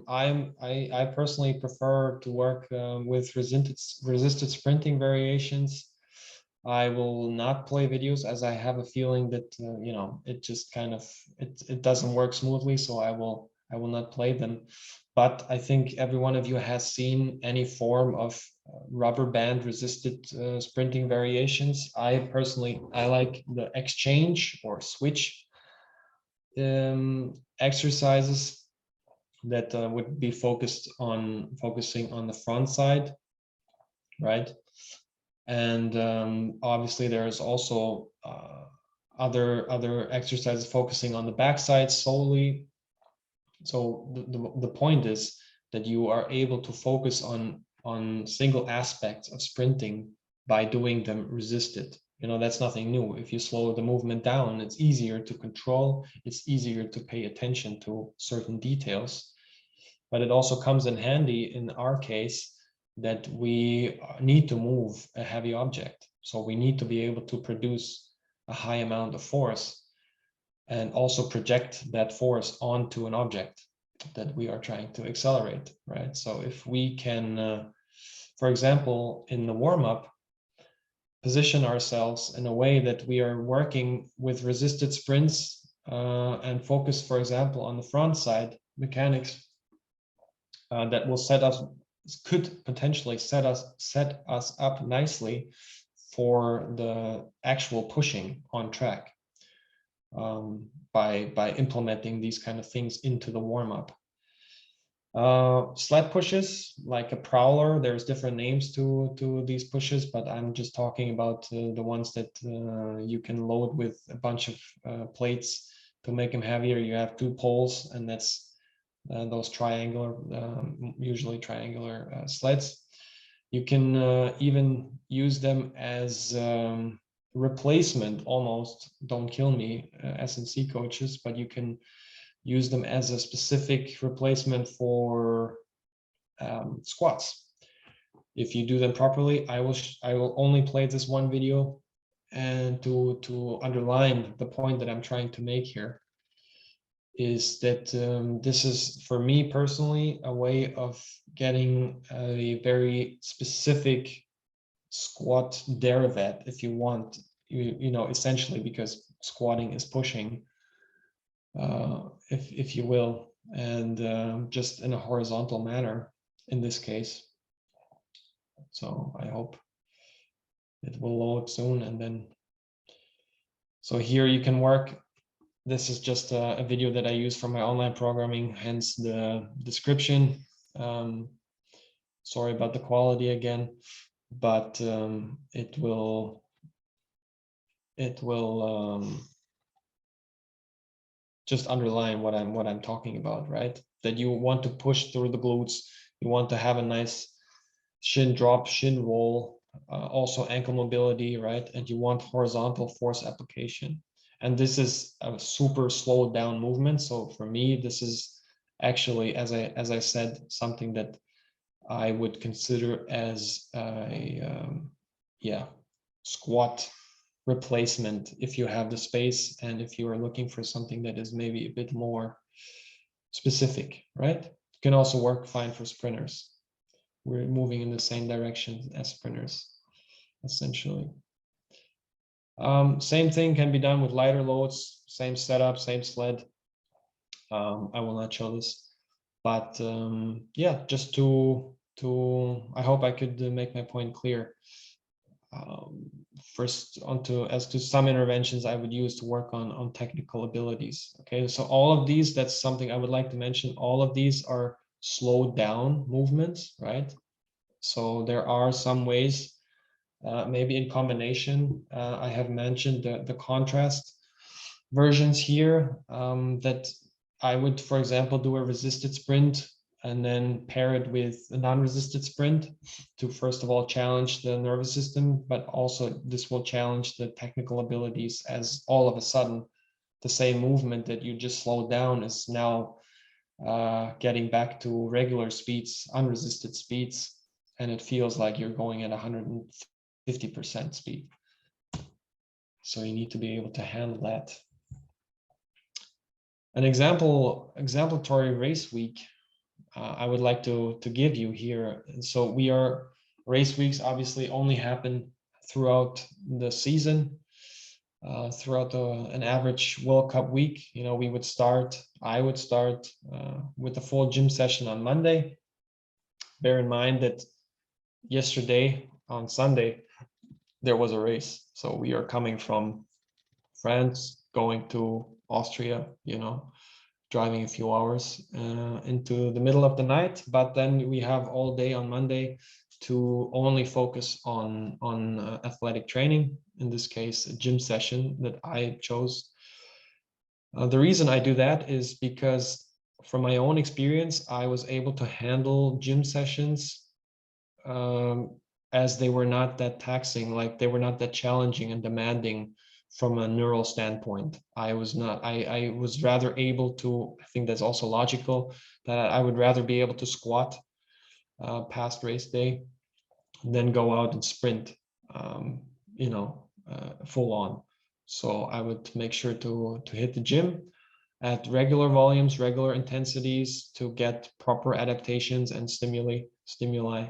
I personally prefer to work with resisted sprinting variations. I will not play videos, as I have a feeling that it just kind of it doesn't work smoothly, so I will not play them. But I think every one of you has seen any form of rubber band resisted sprinting variations. I personally like the exchange or switch exercises that would be focusing on the front side, right? And obviously there's also other exercises focusing on the backside solely. So the point is that you are able to focus on single aspects of sprinting by doing them resisted. That's nothing new. If you slow the movement down, it's easier to control, it's easier to pay attention to certain details. But it also comes in handy in our case that we need to move a heavy object. So we need to be able to produce a high amount of force and also project that force onto an object that we are trying to accelerate, right? So if we can, for example, in the warm-up, position ourselves in a way that we are working with resisted sprints and focus, for example, on the front side mechanics that will could potentially set us up nicely for the actual pushing on track by implementing these kind of things into the warm-up. Sled pushes, like a prowler, there's different names to these pushes, but I'm just talking about the ones that you can load with a bunch of plates to make them heavier. You have 2 poles, and that's those usually triangular sleds. You can even use them as replacement, almost, don't kill me, S&C coaches, but you can use them as a specific replacement for squats. If you do them properly, I will only play this one video, and to underline the point that I'm trying to make here is that this is, for me personally, a way of getting a very specific squat derivative, if you want, essentially, because squatting is pushing, if you will, and just in a horizontal manner in this case. So I hope it will load soon, and then so here you can work. This is just a video that I use for my online programming, hence the description. Sorry about the quality again, but it will just underline what I'm talking about, right? That you want to push through the glutes, you want to have a nice shin drop, shin roll, also ankle mobility, right? And you want horizontal force application. And this is a super slowed down movement. So for me, this is actually, as I said, something that I would consider as a squat replacement if you have the space and if you are looking for something that is maybe a bit more specific, right? It can also work fine for sprinters. We're moving in the same direction as sprinters, essentially. Same thing can be done with lighter loads, same setup, same sled. I will not show this, but yeah, just to I hope I could make my point clear. First, as to some interventions I would use to work on technical abilities. Okay, so all of these, that's something I would like to mention. All of these are slowed down movements, right? So there are some ways, maybe in combination. I have mentioned the contrast versions here, that I would, for example, do a resisted sprint and then pair it with a non-resisted sprint to first of all challenge the nervous system, but also this will challenge the technical abilities, as all of a sudden the same movement that you just slowed down is now getting back to regular speeds, unresisted speeds, and it feels like you're going at 150% speed. So you need to be able to handle that. An exemplary race week I would like to give you here. So race weeks obviously only happen throughout the season, throughout an average World Cup week. You know, I would start with a full gym session on Monday. Bear in mind that yesterday on Sunday, there was a race. So we are coming from France, going to Austria, you know, driving a few hours into the middle of the night, but then we have all day on Monday to only focus on athletic training, in this case a gym session that I chose. The reason I do that is because from my own experience I was able to handle gym sessions as they were not that taxing, like they were not that challenging and demanding from a neural standpoint. I was rather able to, I think that's also logical, that I would rather be able to squat past race day than go out and sprint, you know, full on. So I would make sure to hit the gym at regular volumes, regular intensities to get proper adaptations and stimuli.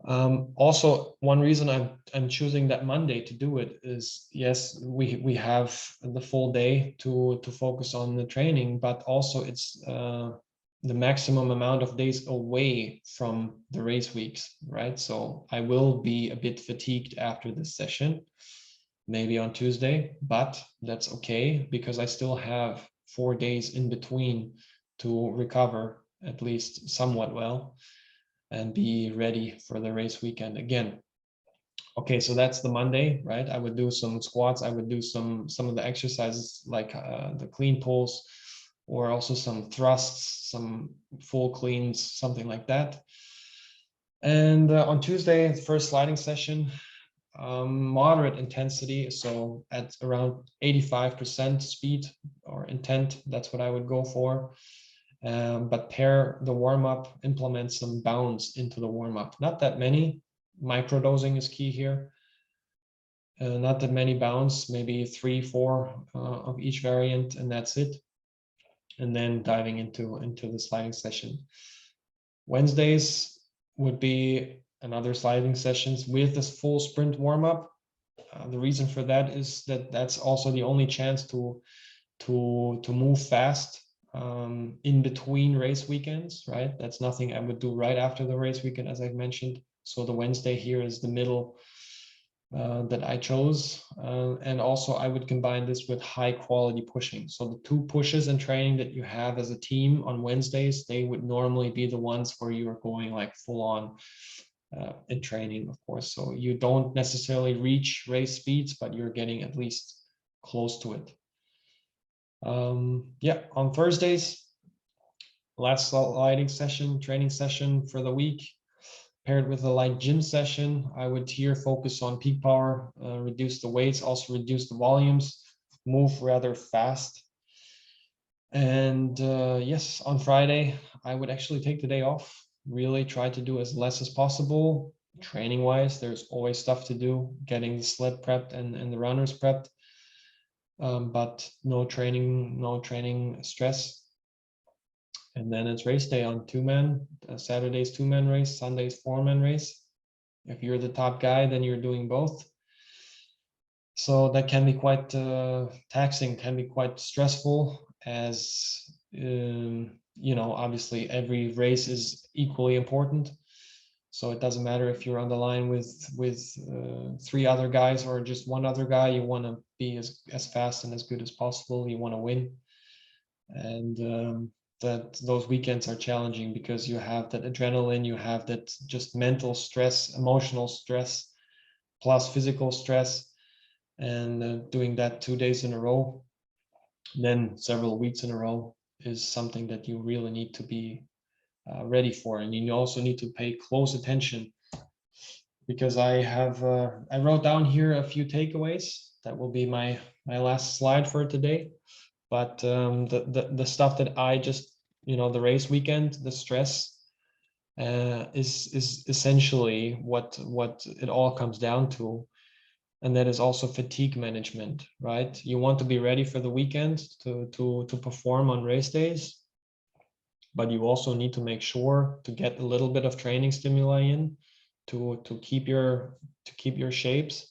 Also, one reason I'm choosing that Monday to do it is, yes, we have the full day to focus on the training, but also it's the maximum amount of days away from the race weeks, right? So I will be a bit fatigued after this session, maybe on Tuesday, but that's okay because I still have 4 days in between to recover at least somewhat well and be ready for the race weekend again. Okay, so that's the Monday, right? I would do some squats. I would do some of the exercises like the clean pulls, or also some thrusts, some full cleans, something like that. And on Tuesday, the first sliding session, moderate intensity, so at around 85% speed or intent, that's what I would go for. But pair the warm-up, implement some bounds into the warm-up. Not that many. Microdosing is key here. Not that many bounds, maybe 3, 4 of each variant, and that's it. And then diving into the sliding session. Wednesdays would be another sliding sessions with this full sprint warm-up. The reason for that is that that's also the only chance to move fast in between race weekends, right? That's nothing I would do right after the race weekend, as I've mentioned. So the Wednesday here is the middle that I chose. And also I would combine this with high quality pushing. So the 2 pushes in training that you have as a team on Wednesdays, they would normally be the ones where you are going like full on in training, of course. So you don't necessarily reach race speeds, but you're getting at least close to it. Yeah, on Thursdays, last sliding session, training session for the week, paired with a light gym session. I would here focus on peak power, reduce the weights, also reduce the volumes, move rather fast. And yes, on Friday, I would actually take the day off, really try to do as less as possible. Training wise, there's always stuff to do, getting the sled prepped and the runners prepped. But no training stress. And then it's race day on 2-man. Saturday's 2-man race, Sunday's 4-man race. If you're the top guy, then you're doing both. So that can be quite taxing, can be quite stressful. as you know, obviously every race is equally important. So it doesn't matter if you're on the line with 3 other guys or just 1 other guy. You want to be as fast and as good as possible. You want to win, and that those weekends are challenging because you have that adrenaline, you have that just mental stress, emotional stress, plus physical stress, and doing that 2 days in a row, then several weeks in a row, is something that you really need to be ready for. And you also need to pay close attention, because I wrote down here a few takeaways. That will be my last slide for today. But the stuff that I just, you know, the race weekend, the stress is essentially what it all comes down to. And that is also fatigue management, right? You want to be ready for the weekend to perform on race days, but you also need to make sure to get a little bit of training stimuli in to keep your shapes.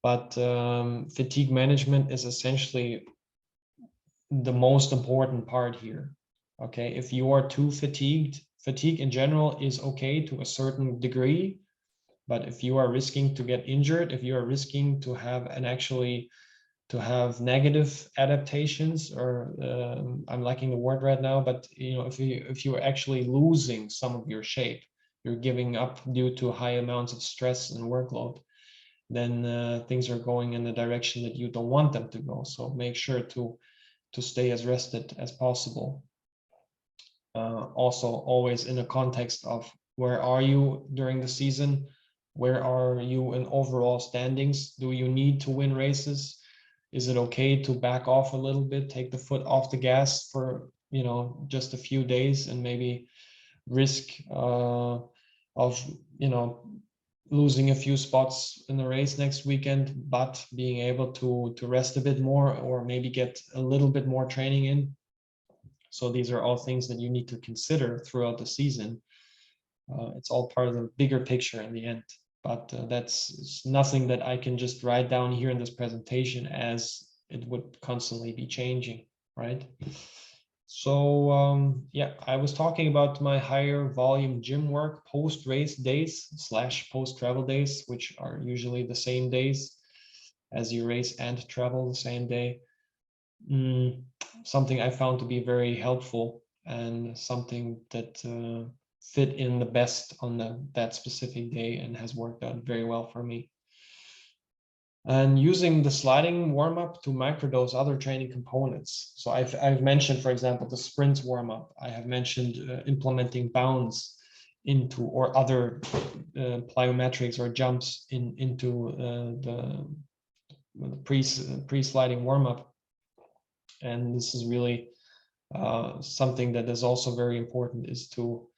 But fatigue management is essentially the most important part here. Okay, if you are too fatigued, fatigue in general is okay to a certain degree, but if you are risking to get injured, if you are risking to have to have negative adaptations, or I'm lacking the word right now, but you know, if you're actually losing some of your shape, you're giving up due to high amounts of stress and workload, then things are going in the direction that you don't want them to go. So make sure to stay as rested as possible. Also, always in a context of where are you during the season? Where are you in overall standings? Do you need to win races? Is it okay to back off a little bit, take the foot off the gas for, you know, just a few days, and maybe risk of, you know, losing a few spots in the race next weekend, but being able to rest a bit more, or maybe get a little bit more training in? So these are all things that you need to consider throughout the season. It's all part of the bigger picture in the end. But that's nothing that I can just write down here in this presentation, as it would constantly be changing, right? So yeah, I was talking about my higher volume gym work post-race days / post-travel days, which are usually the same days as you race and travel the same day. Something I found to be very helpful, and something that fit in the best on that specific day, and has worked out very well for me. And using the sliding warm-up to microdose other training components. So I've mentioned, for example, the sprints warm-up. I have mentioned implementing bounds into, or other plyometrics or jumps into the pre-sliding warm-up. And this is really something that is also very important, is to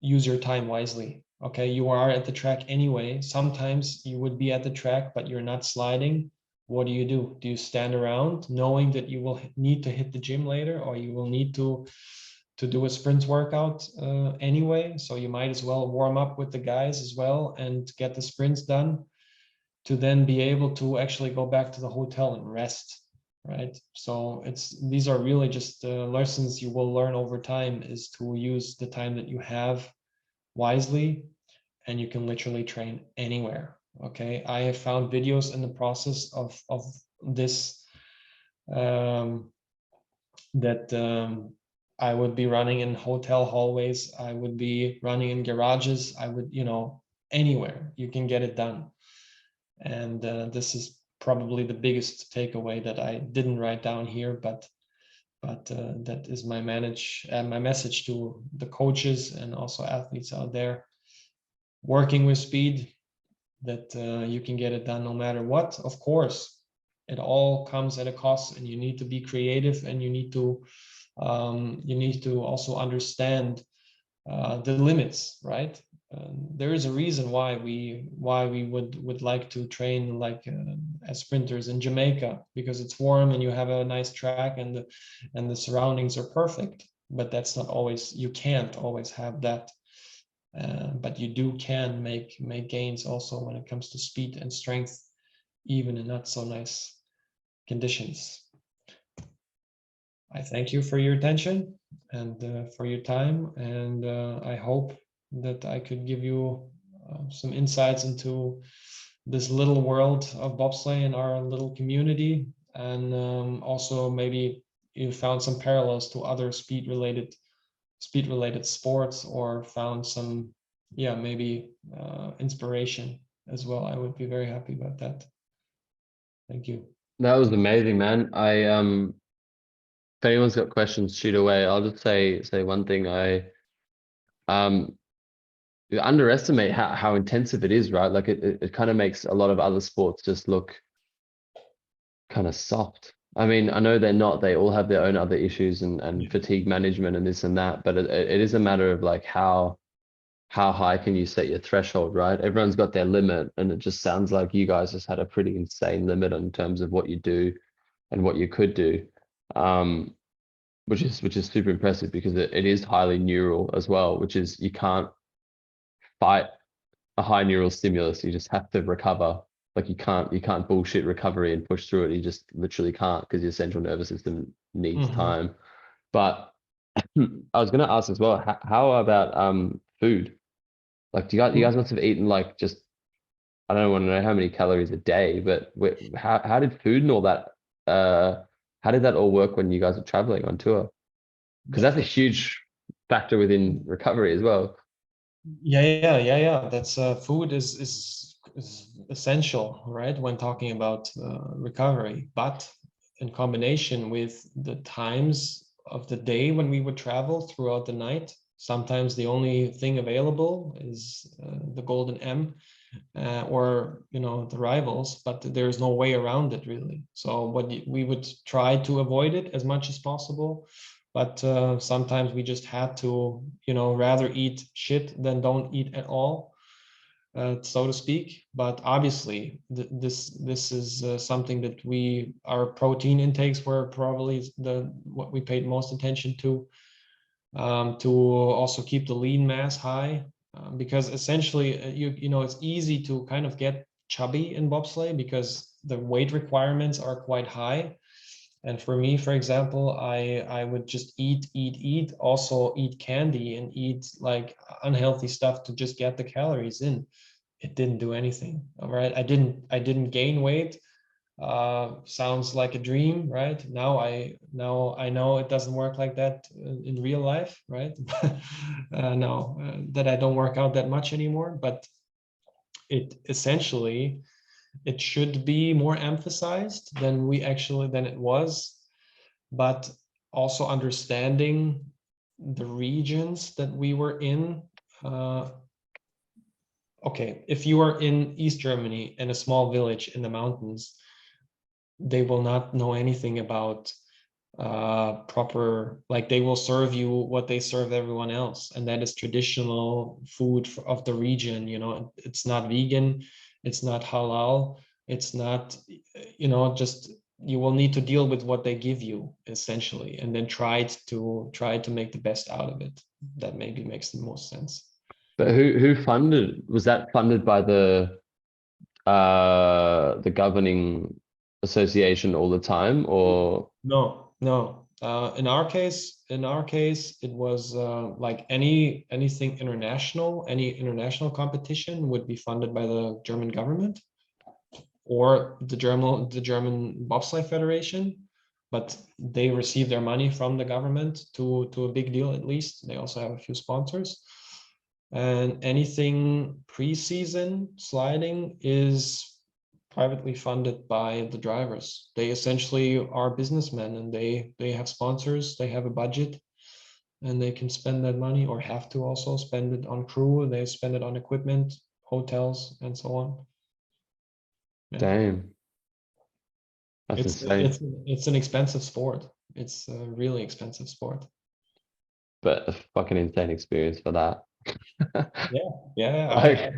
use your time wisely. Okay, you are at the track anyway. Sometimes you would be at the track, but you're not sliding. What do? Do you stand around knowing that you will need to hit the gym later, or you will need to do a sprint workout anyway? So you might as well warm up with the guys as well and get the sprints done, to then be able to actually go back to the hotel and rest, right? So these are really just lessons you will learn over time, is to use the time that you have wisely, and you can literally train anywhere. Okay, I have found videos in the process of this that I would be running in hotel hallways, I would be running in garages, I would, you know, anywhere you can get it done. And this is probably the biggest takeaway that I didn't write down here, but that is my message to the coaches and also athletes out there working with speed, that you can get it done no matter what. Of course, it all comes at a cost, and you need to be creative, and you need to also understand the limits, right? There is a reason why we would like to train like as sprinters in Jamaica, because it's warm and you have a nice track, and the surroundings are perfect. But that's not always, you can't always have that. But you can make gains also when it comes to speed and strength, even in not so nice conditions. I thank you for your attention and for your time. And I hope that I could give you some insights into this little world of bobsleigh in our little community. And also maybe you found some parallels to other speed related sports, or found some, yeah, maybe inspiration as well. I would be very happy about that. Thank you. That was amazing, man. If anyone's got questions, shoot away. I'll just say one thing. Um you underestimate how intensive it is, right? Like it kind of makes a lot of other sports just look kind of soft. I mean, I know they're not, they all have their own other issues and fatigue management and this and that, but it is a matter of like how high can you set your threshold, right? Everyone's got their limit, and it just sounds like you guys just had a pretty insane limit in terms of what you do and what you could do. Um, which is super impressive because it is highly neural as well, which is you can't fight a high neural stimulus. You just have to recover. Like you can't bullshit recovery and push through it. You just literally can't because your central nervous system needs time. But I was gonna ask as well, how about food? Like you guys must have eaten like just I don't want to know how many calories a day, but how did food and all that how did that all work when you guys were traveling on tour? Because that's a huge factor within recovery as well. Yeah. That's food is essential, right? When talking about recovery, but in combination with the times of the day when we would travel throughout the night, sometimes the only thing available is the golden M, or the rivals, but there's no way around it really. So we would try to avoid it as much as possible, but sometimes we just had to rather eat shit than don't eat at all, so to speak. But obviously this is something that our protein intakes were probably what we paid most attention to also keep the lean mass high, because essentially it's easy to kind of get chubby in bobsleigh because the weight requirements are quite high. And for me, for example, I would just eat, also eat candy and eat like unhealthy stuff to just get the calories in. It didn't do anything. All right, I didn't gain weight. Sounds like a dream, right? Now I know it doesn't work like that in real life, right? Now that I don't work out that much anymore, but it should be more emphasized than it was. But also understanding the regions that we were in. Okay, if you are in East Germany in a small village in the mountains, they will not know anything about proper, like they will serve you what they serve everyone else, and that is traditional food of the region. It's not vegan, it's not halal, it's not, just you will need to deal with what they give you essentially, and then try to make the best out of it. That maybe makes the most sense. But who funded? Was that funded by the governing association all the time, or No. In our case, it was like anything international, any international competition would be funded by the German government or the German Bobsleigh Federation, but they receive their money from the government to a big deal at least. They also have a few sponsors. And anything pre-season sliding is privately funded by the drivers. They essentially are businessmen, and they have sponsors, they have a budget, and they can spend that money, or have to also spend it on crew, they spend it on equipment, hotels, and so on. Yeah. damn, that's It's insane. it's it's an expensive sport. It's a really expensive sport. But a fucking insane experience for that. Yeah, yeah. Like,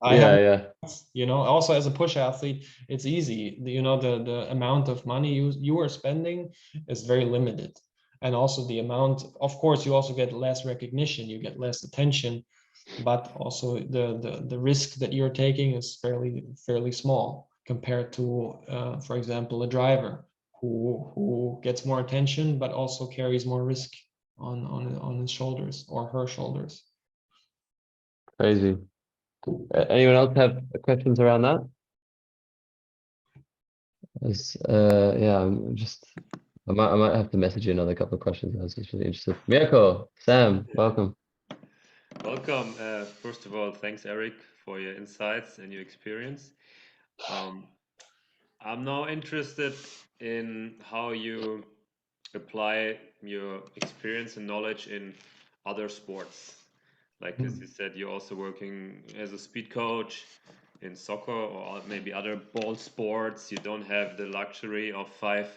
I have, yeah, yeah. also as a push athlete, it's easy. The amount of money you are spending is very limited. And also the amount, of course, you also get less recognition, you get less attention, but also the risk that you're taking is fairly small compared to, for example, a driver who gets more attention, but also carries more risk on his shoulders or her shoulders. Crazy. Anyone else have questions around that? Yeah, I might have to message you another couple of questions. I was just really interested. Mirko, Sam, welcome. Welcome. First of all, thanks, Eric, for your insights and your experience. I'm now interested in how you apply your experience and knowledge in other sports. Like as you said, you're also working as a speed coach in soccer or maybe other ball sports. You don't have the luxury of 5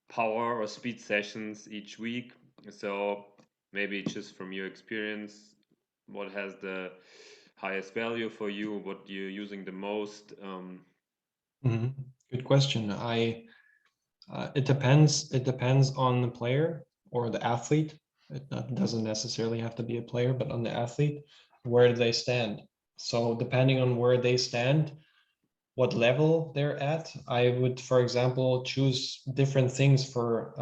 power or speed sessions each week. So maybe just from your experience, what has the highest value for you? What you're using the most? Good question. It depends. It depends on the player or the athlete. It doesn't necessarily have to be a player, but on the athlete, where do they stand? So depending on where they stand, what level they're at, I would, for example, choose different things for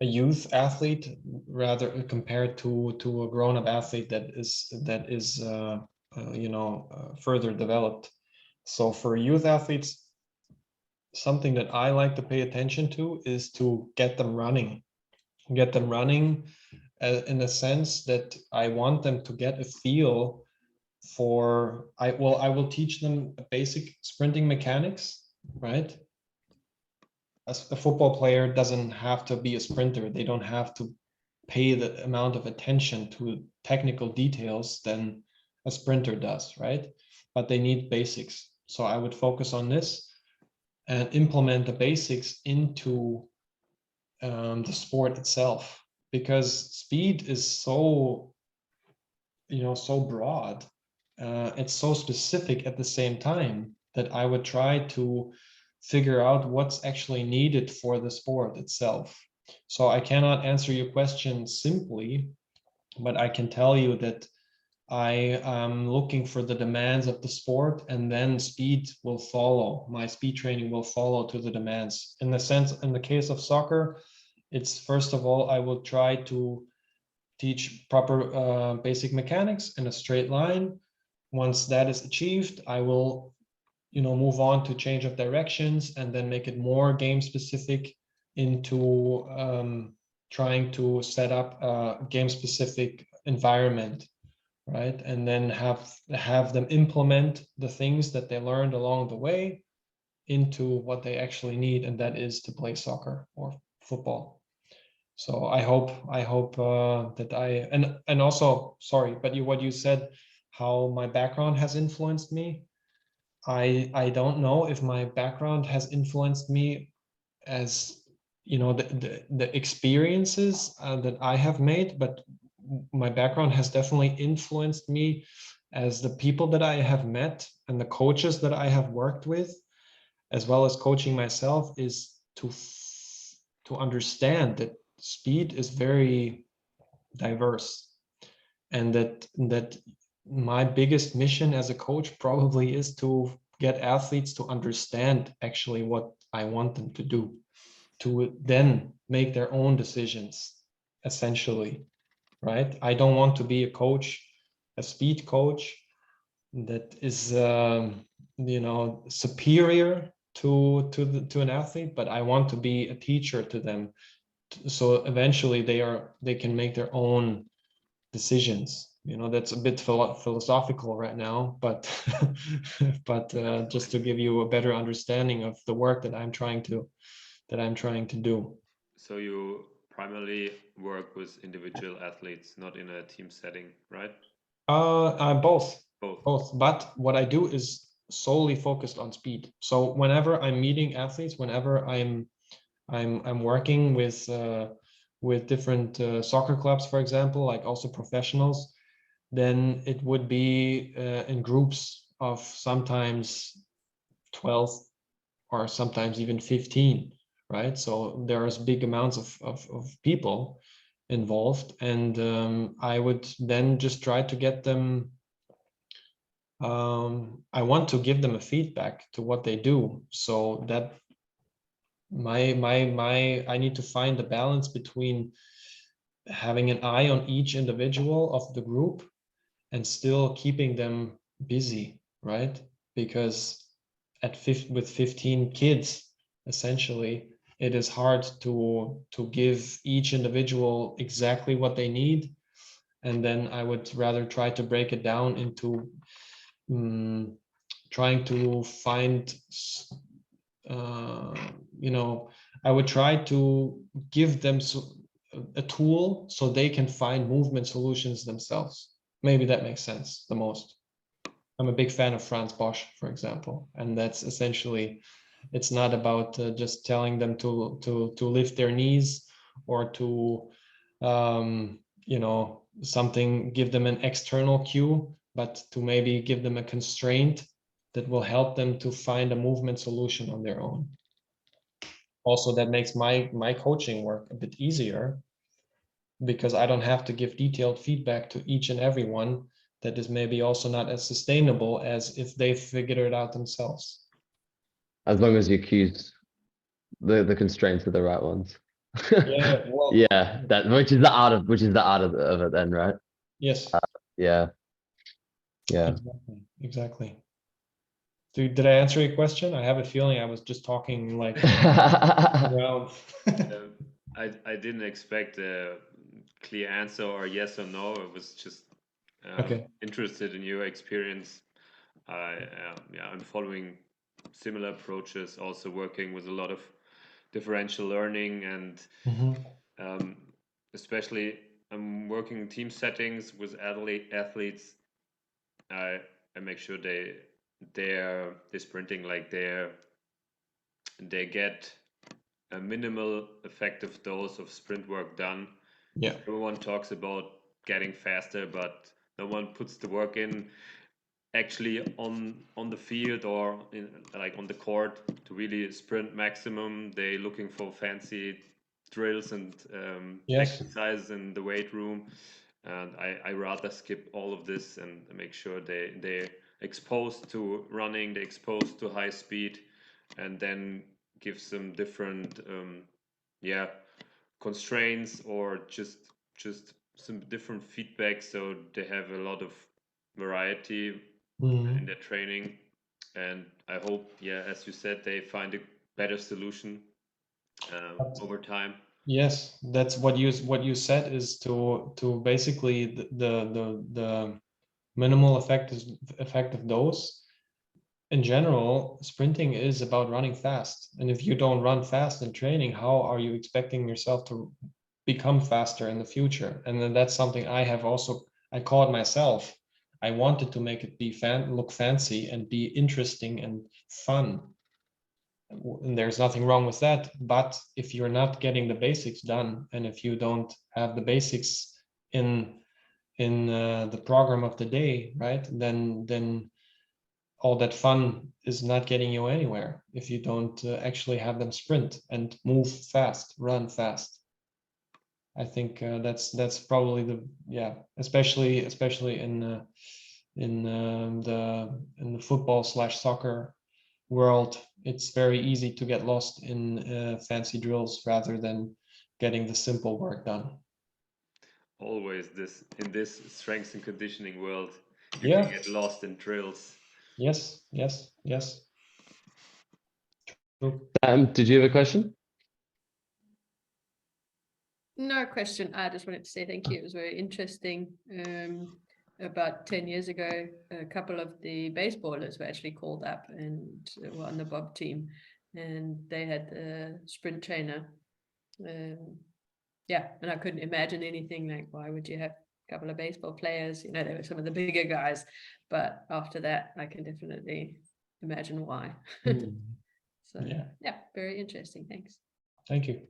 a youth athlete rather compared to a grown-up athlete that is further developed. So for youth athletes, something that I like to pay attention to is to get them running in the sense that I want them to get a feel for, I will teach them basic sprinting mechanics, right? As a football player doesn't have to be a sprinter. They don't have to pay the amount of attention to technical details than a sprinter does, right? But they need basics. So I would focus on this and implement the basics into the sport itself, because speed is so broad, it's so specific at the same time, that I would try to figure out what's actually needed for the sport itself. So I cannot answer your question simply, but I can tell you that I am looking for the demands of the sport, and then speed will follow. My speed training will follow to the demands. In the case of soccer, it's first of all, I will try to teach proper basic mechanics in a straight line. Once that is achieved, I will move on to change of directions and then make it more game specific into trying to set up a game specific environment, right? And then have them implement the things that they learned along the way into what they actually need, and that is to play soccer or football. So I hope that and also, sorry, but what you said, how my background has influenced me. I don't know if my background has influenced me as the experiences that I have made, but my background has definitely influenced me as the people that I have met and the coaches that I have worked with, as well as coaching myself, is to understand that speed is very diverse, and that my biggest mission as a coach probably is to get athletes to understand actually what I want them to do, to then make their own decisions, essentially, right? I don't want to be a speed coach that is superior to an athlete, but I want to be a teacher to them, so eventually they can make their own decisions. That's a bit philosophical right now, but but just to give you a better understanding of the work that I'm trying to do. So you primarily work with individual athletes, not in a team setting, right? Both. Both. But what I do is solely focused on speed. So whenever I'm meeting athletes, whenever I'm working with different soccer clubs, for example, like also professionals, then it would be in groups of sometimes 12 or sometimes even 15, right? So there's big amounts of people involved, and I would then just try to get them I want to give them a feedback to what they do, so that I need to find the balance between having an eye on each individual of the group and still keeping them busy, right? Because with 15 kids, essentially, it is hard to give each individual exactly what they need. And then I would rather try to break it down into trying to find, I would try to give them a tool so they can find movement solutions themselves. Maybe that makes sense the most. I'm a big fan of Franz Bosch, for example, and that's essentially, it's not about just telling them to lift their knees or to give them an external cue, but to maybe give them a constraint that will help them to find a movement solution on their own. Also, that makes my coaching work a bit easier, because I don't have to give detailed feedback to each and every one. That is maybe also not as sustainable as if they figured it out themselves. As long as you accuse the constraints are the right ones. Yeah, well, Yeah, that which is the art of it then, right? yes, Yeah. Yeah. exactly. Did I answer your question? I have a feeling I was just talking like around. I didn't expect a clear answer or yes or no. I was just Okay. interested in your experience. I'm following similar approaches, also working with a lot of differential learning, and especially I'm working in team settings with athletes. I make sure they're sprinting like they get a minimal effective dose of sprint work done. Yeah. Everyone talks about getting faster, but no one puts the work in actually on the field or like on the court to really sprint maximum. They're looking for fancy drills and exercises in the weight room, and I rather skip all of this and make sure they're exposed to running, they're exposed to high speed, and then give some different constraints or just some different feedback, so they have a lot of variety in their training. And I hope, as you said, they find a better solution over time. Yes, that's what you said, is to basically the minimal effective dose. In general, sprinting is about running fast, and if you don't run fast in training, how are you expecting yourself to become faster in the future? And then that's something I caught myself. I wanted to make it look fancy and be interesting and fun. And there's nothing wrong with that. But if you're not getting the basics done, and if you don't have the basics in the program of the day, right, then all that fun is not getting you anywhere if you don't actually have them sprint and move fast, run fast. I think that's probably especially in the football/soccer world. It's very easy to get lost in fancy drills rather than getting the simple work done. Always in this strength and conditioning world, you Yeah. can get lost in drills. Yes. True. Did you have a question? No question. I just wanted to say thank you. It was very interesting. About 10 years ago, a couple of the baseballers were actually called up and were on the Bob team, and they had a sprint trainer. And I couldn't imagine anything like, why would you have a couple of baseball players? They were some of the bigger guys, but after that, I can definitely imagine why. So very interesting. Thanks. Thank you.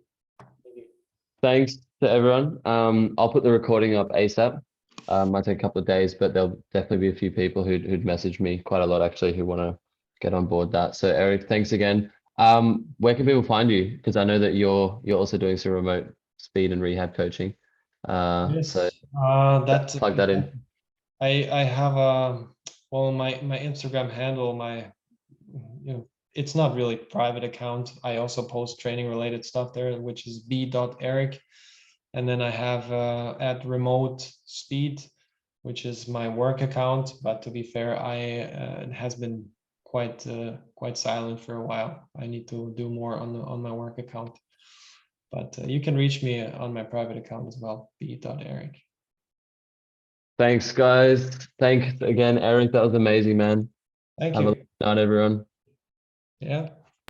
Thanks to everyone. I'll put the recording up ASAP. Might take a couple of days, but there'll definitely be a few people who'd message me quite a lot actually who want to get on board that. So Eric, thanks again. Where can people find you? Because I know that you're also doing some remote speed and rehab coaching. Yes. So That plug that in. I have Well, my Instagram handle, it's not really private account. I also post training related stuff there, which is b.eric. And then I have at remote speed, which is my work account. But to be fair, it has been quite silent for a while. I need to do more on my work account. But you can reach me on my private account as well, b.eric. Thanks, guys. Thanks again, Eric. That was amazing, man. Thank Have you. a good night, everyone. Yeah.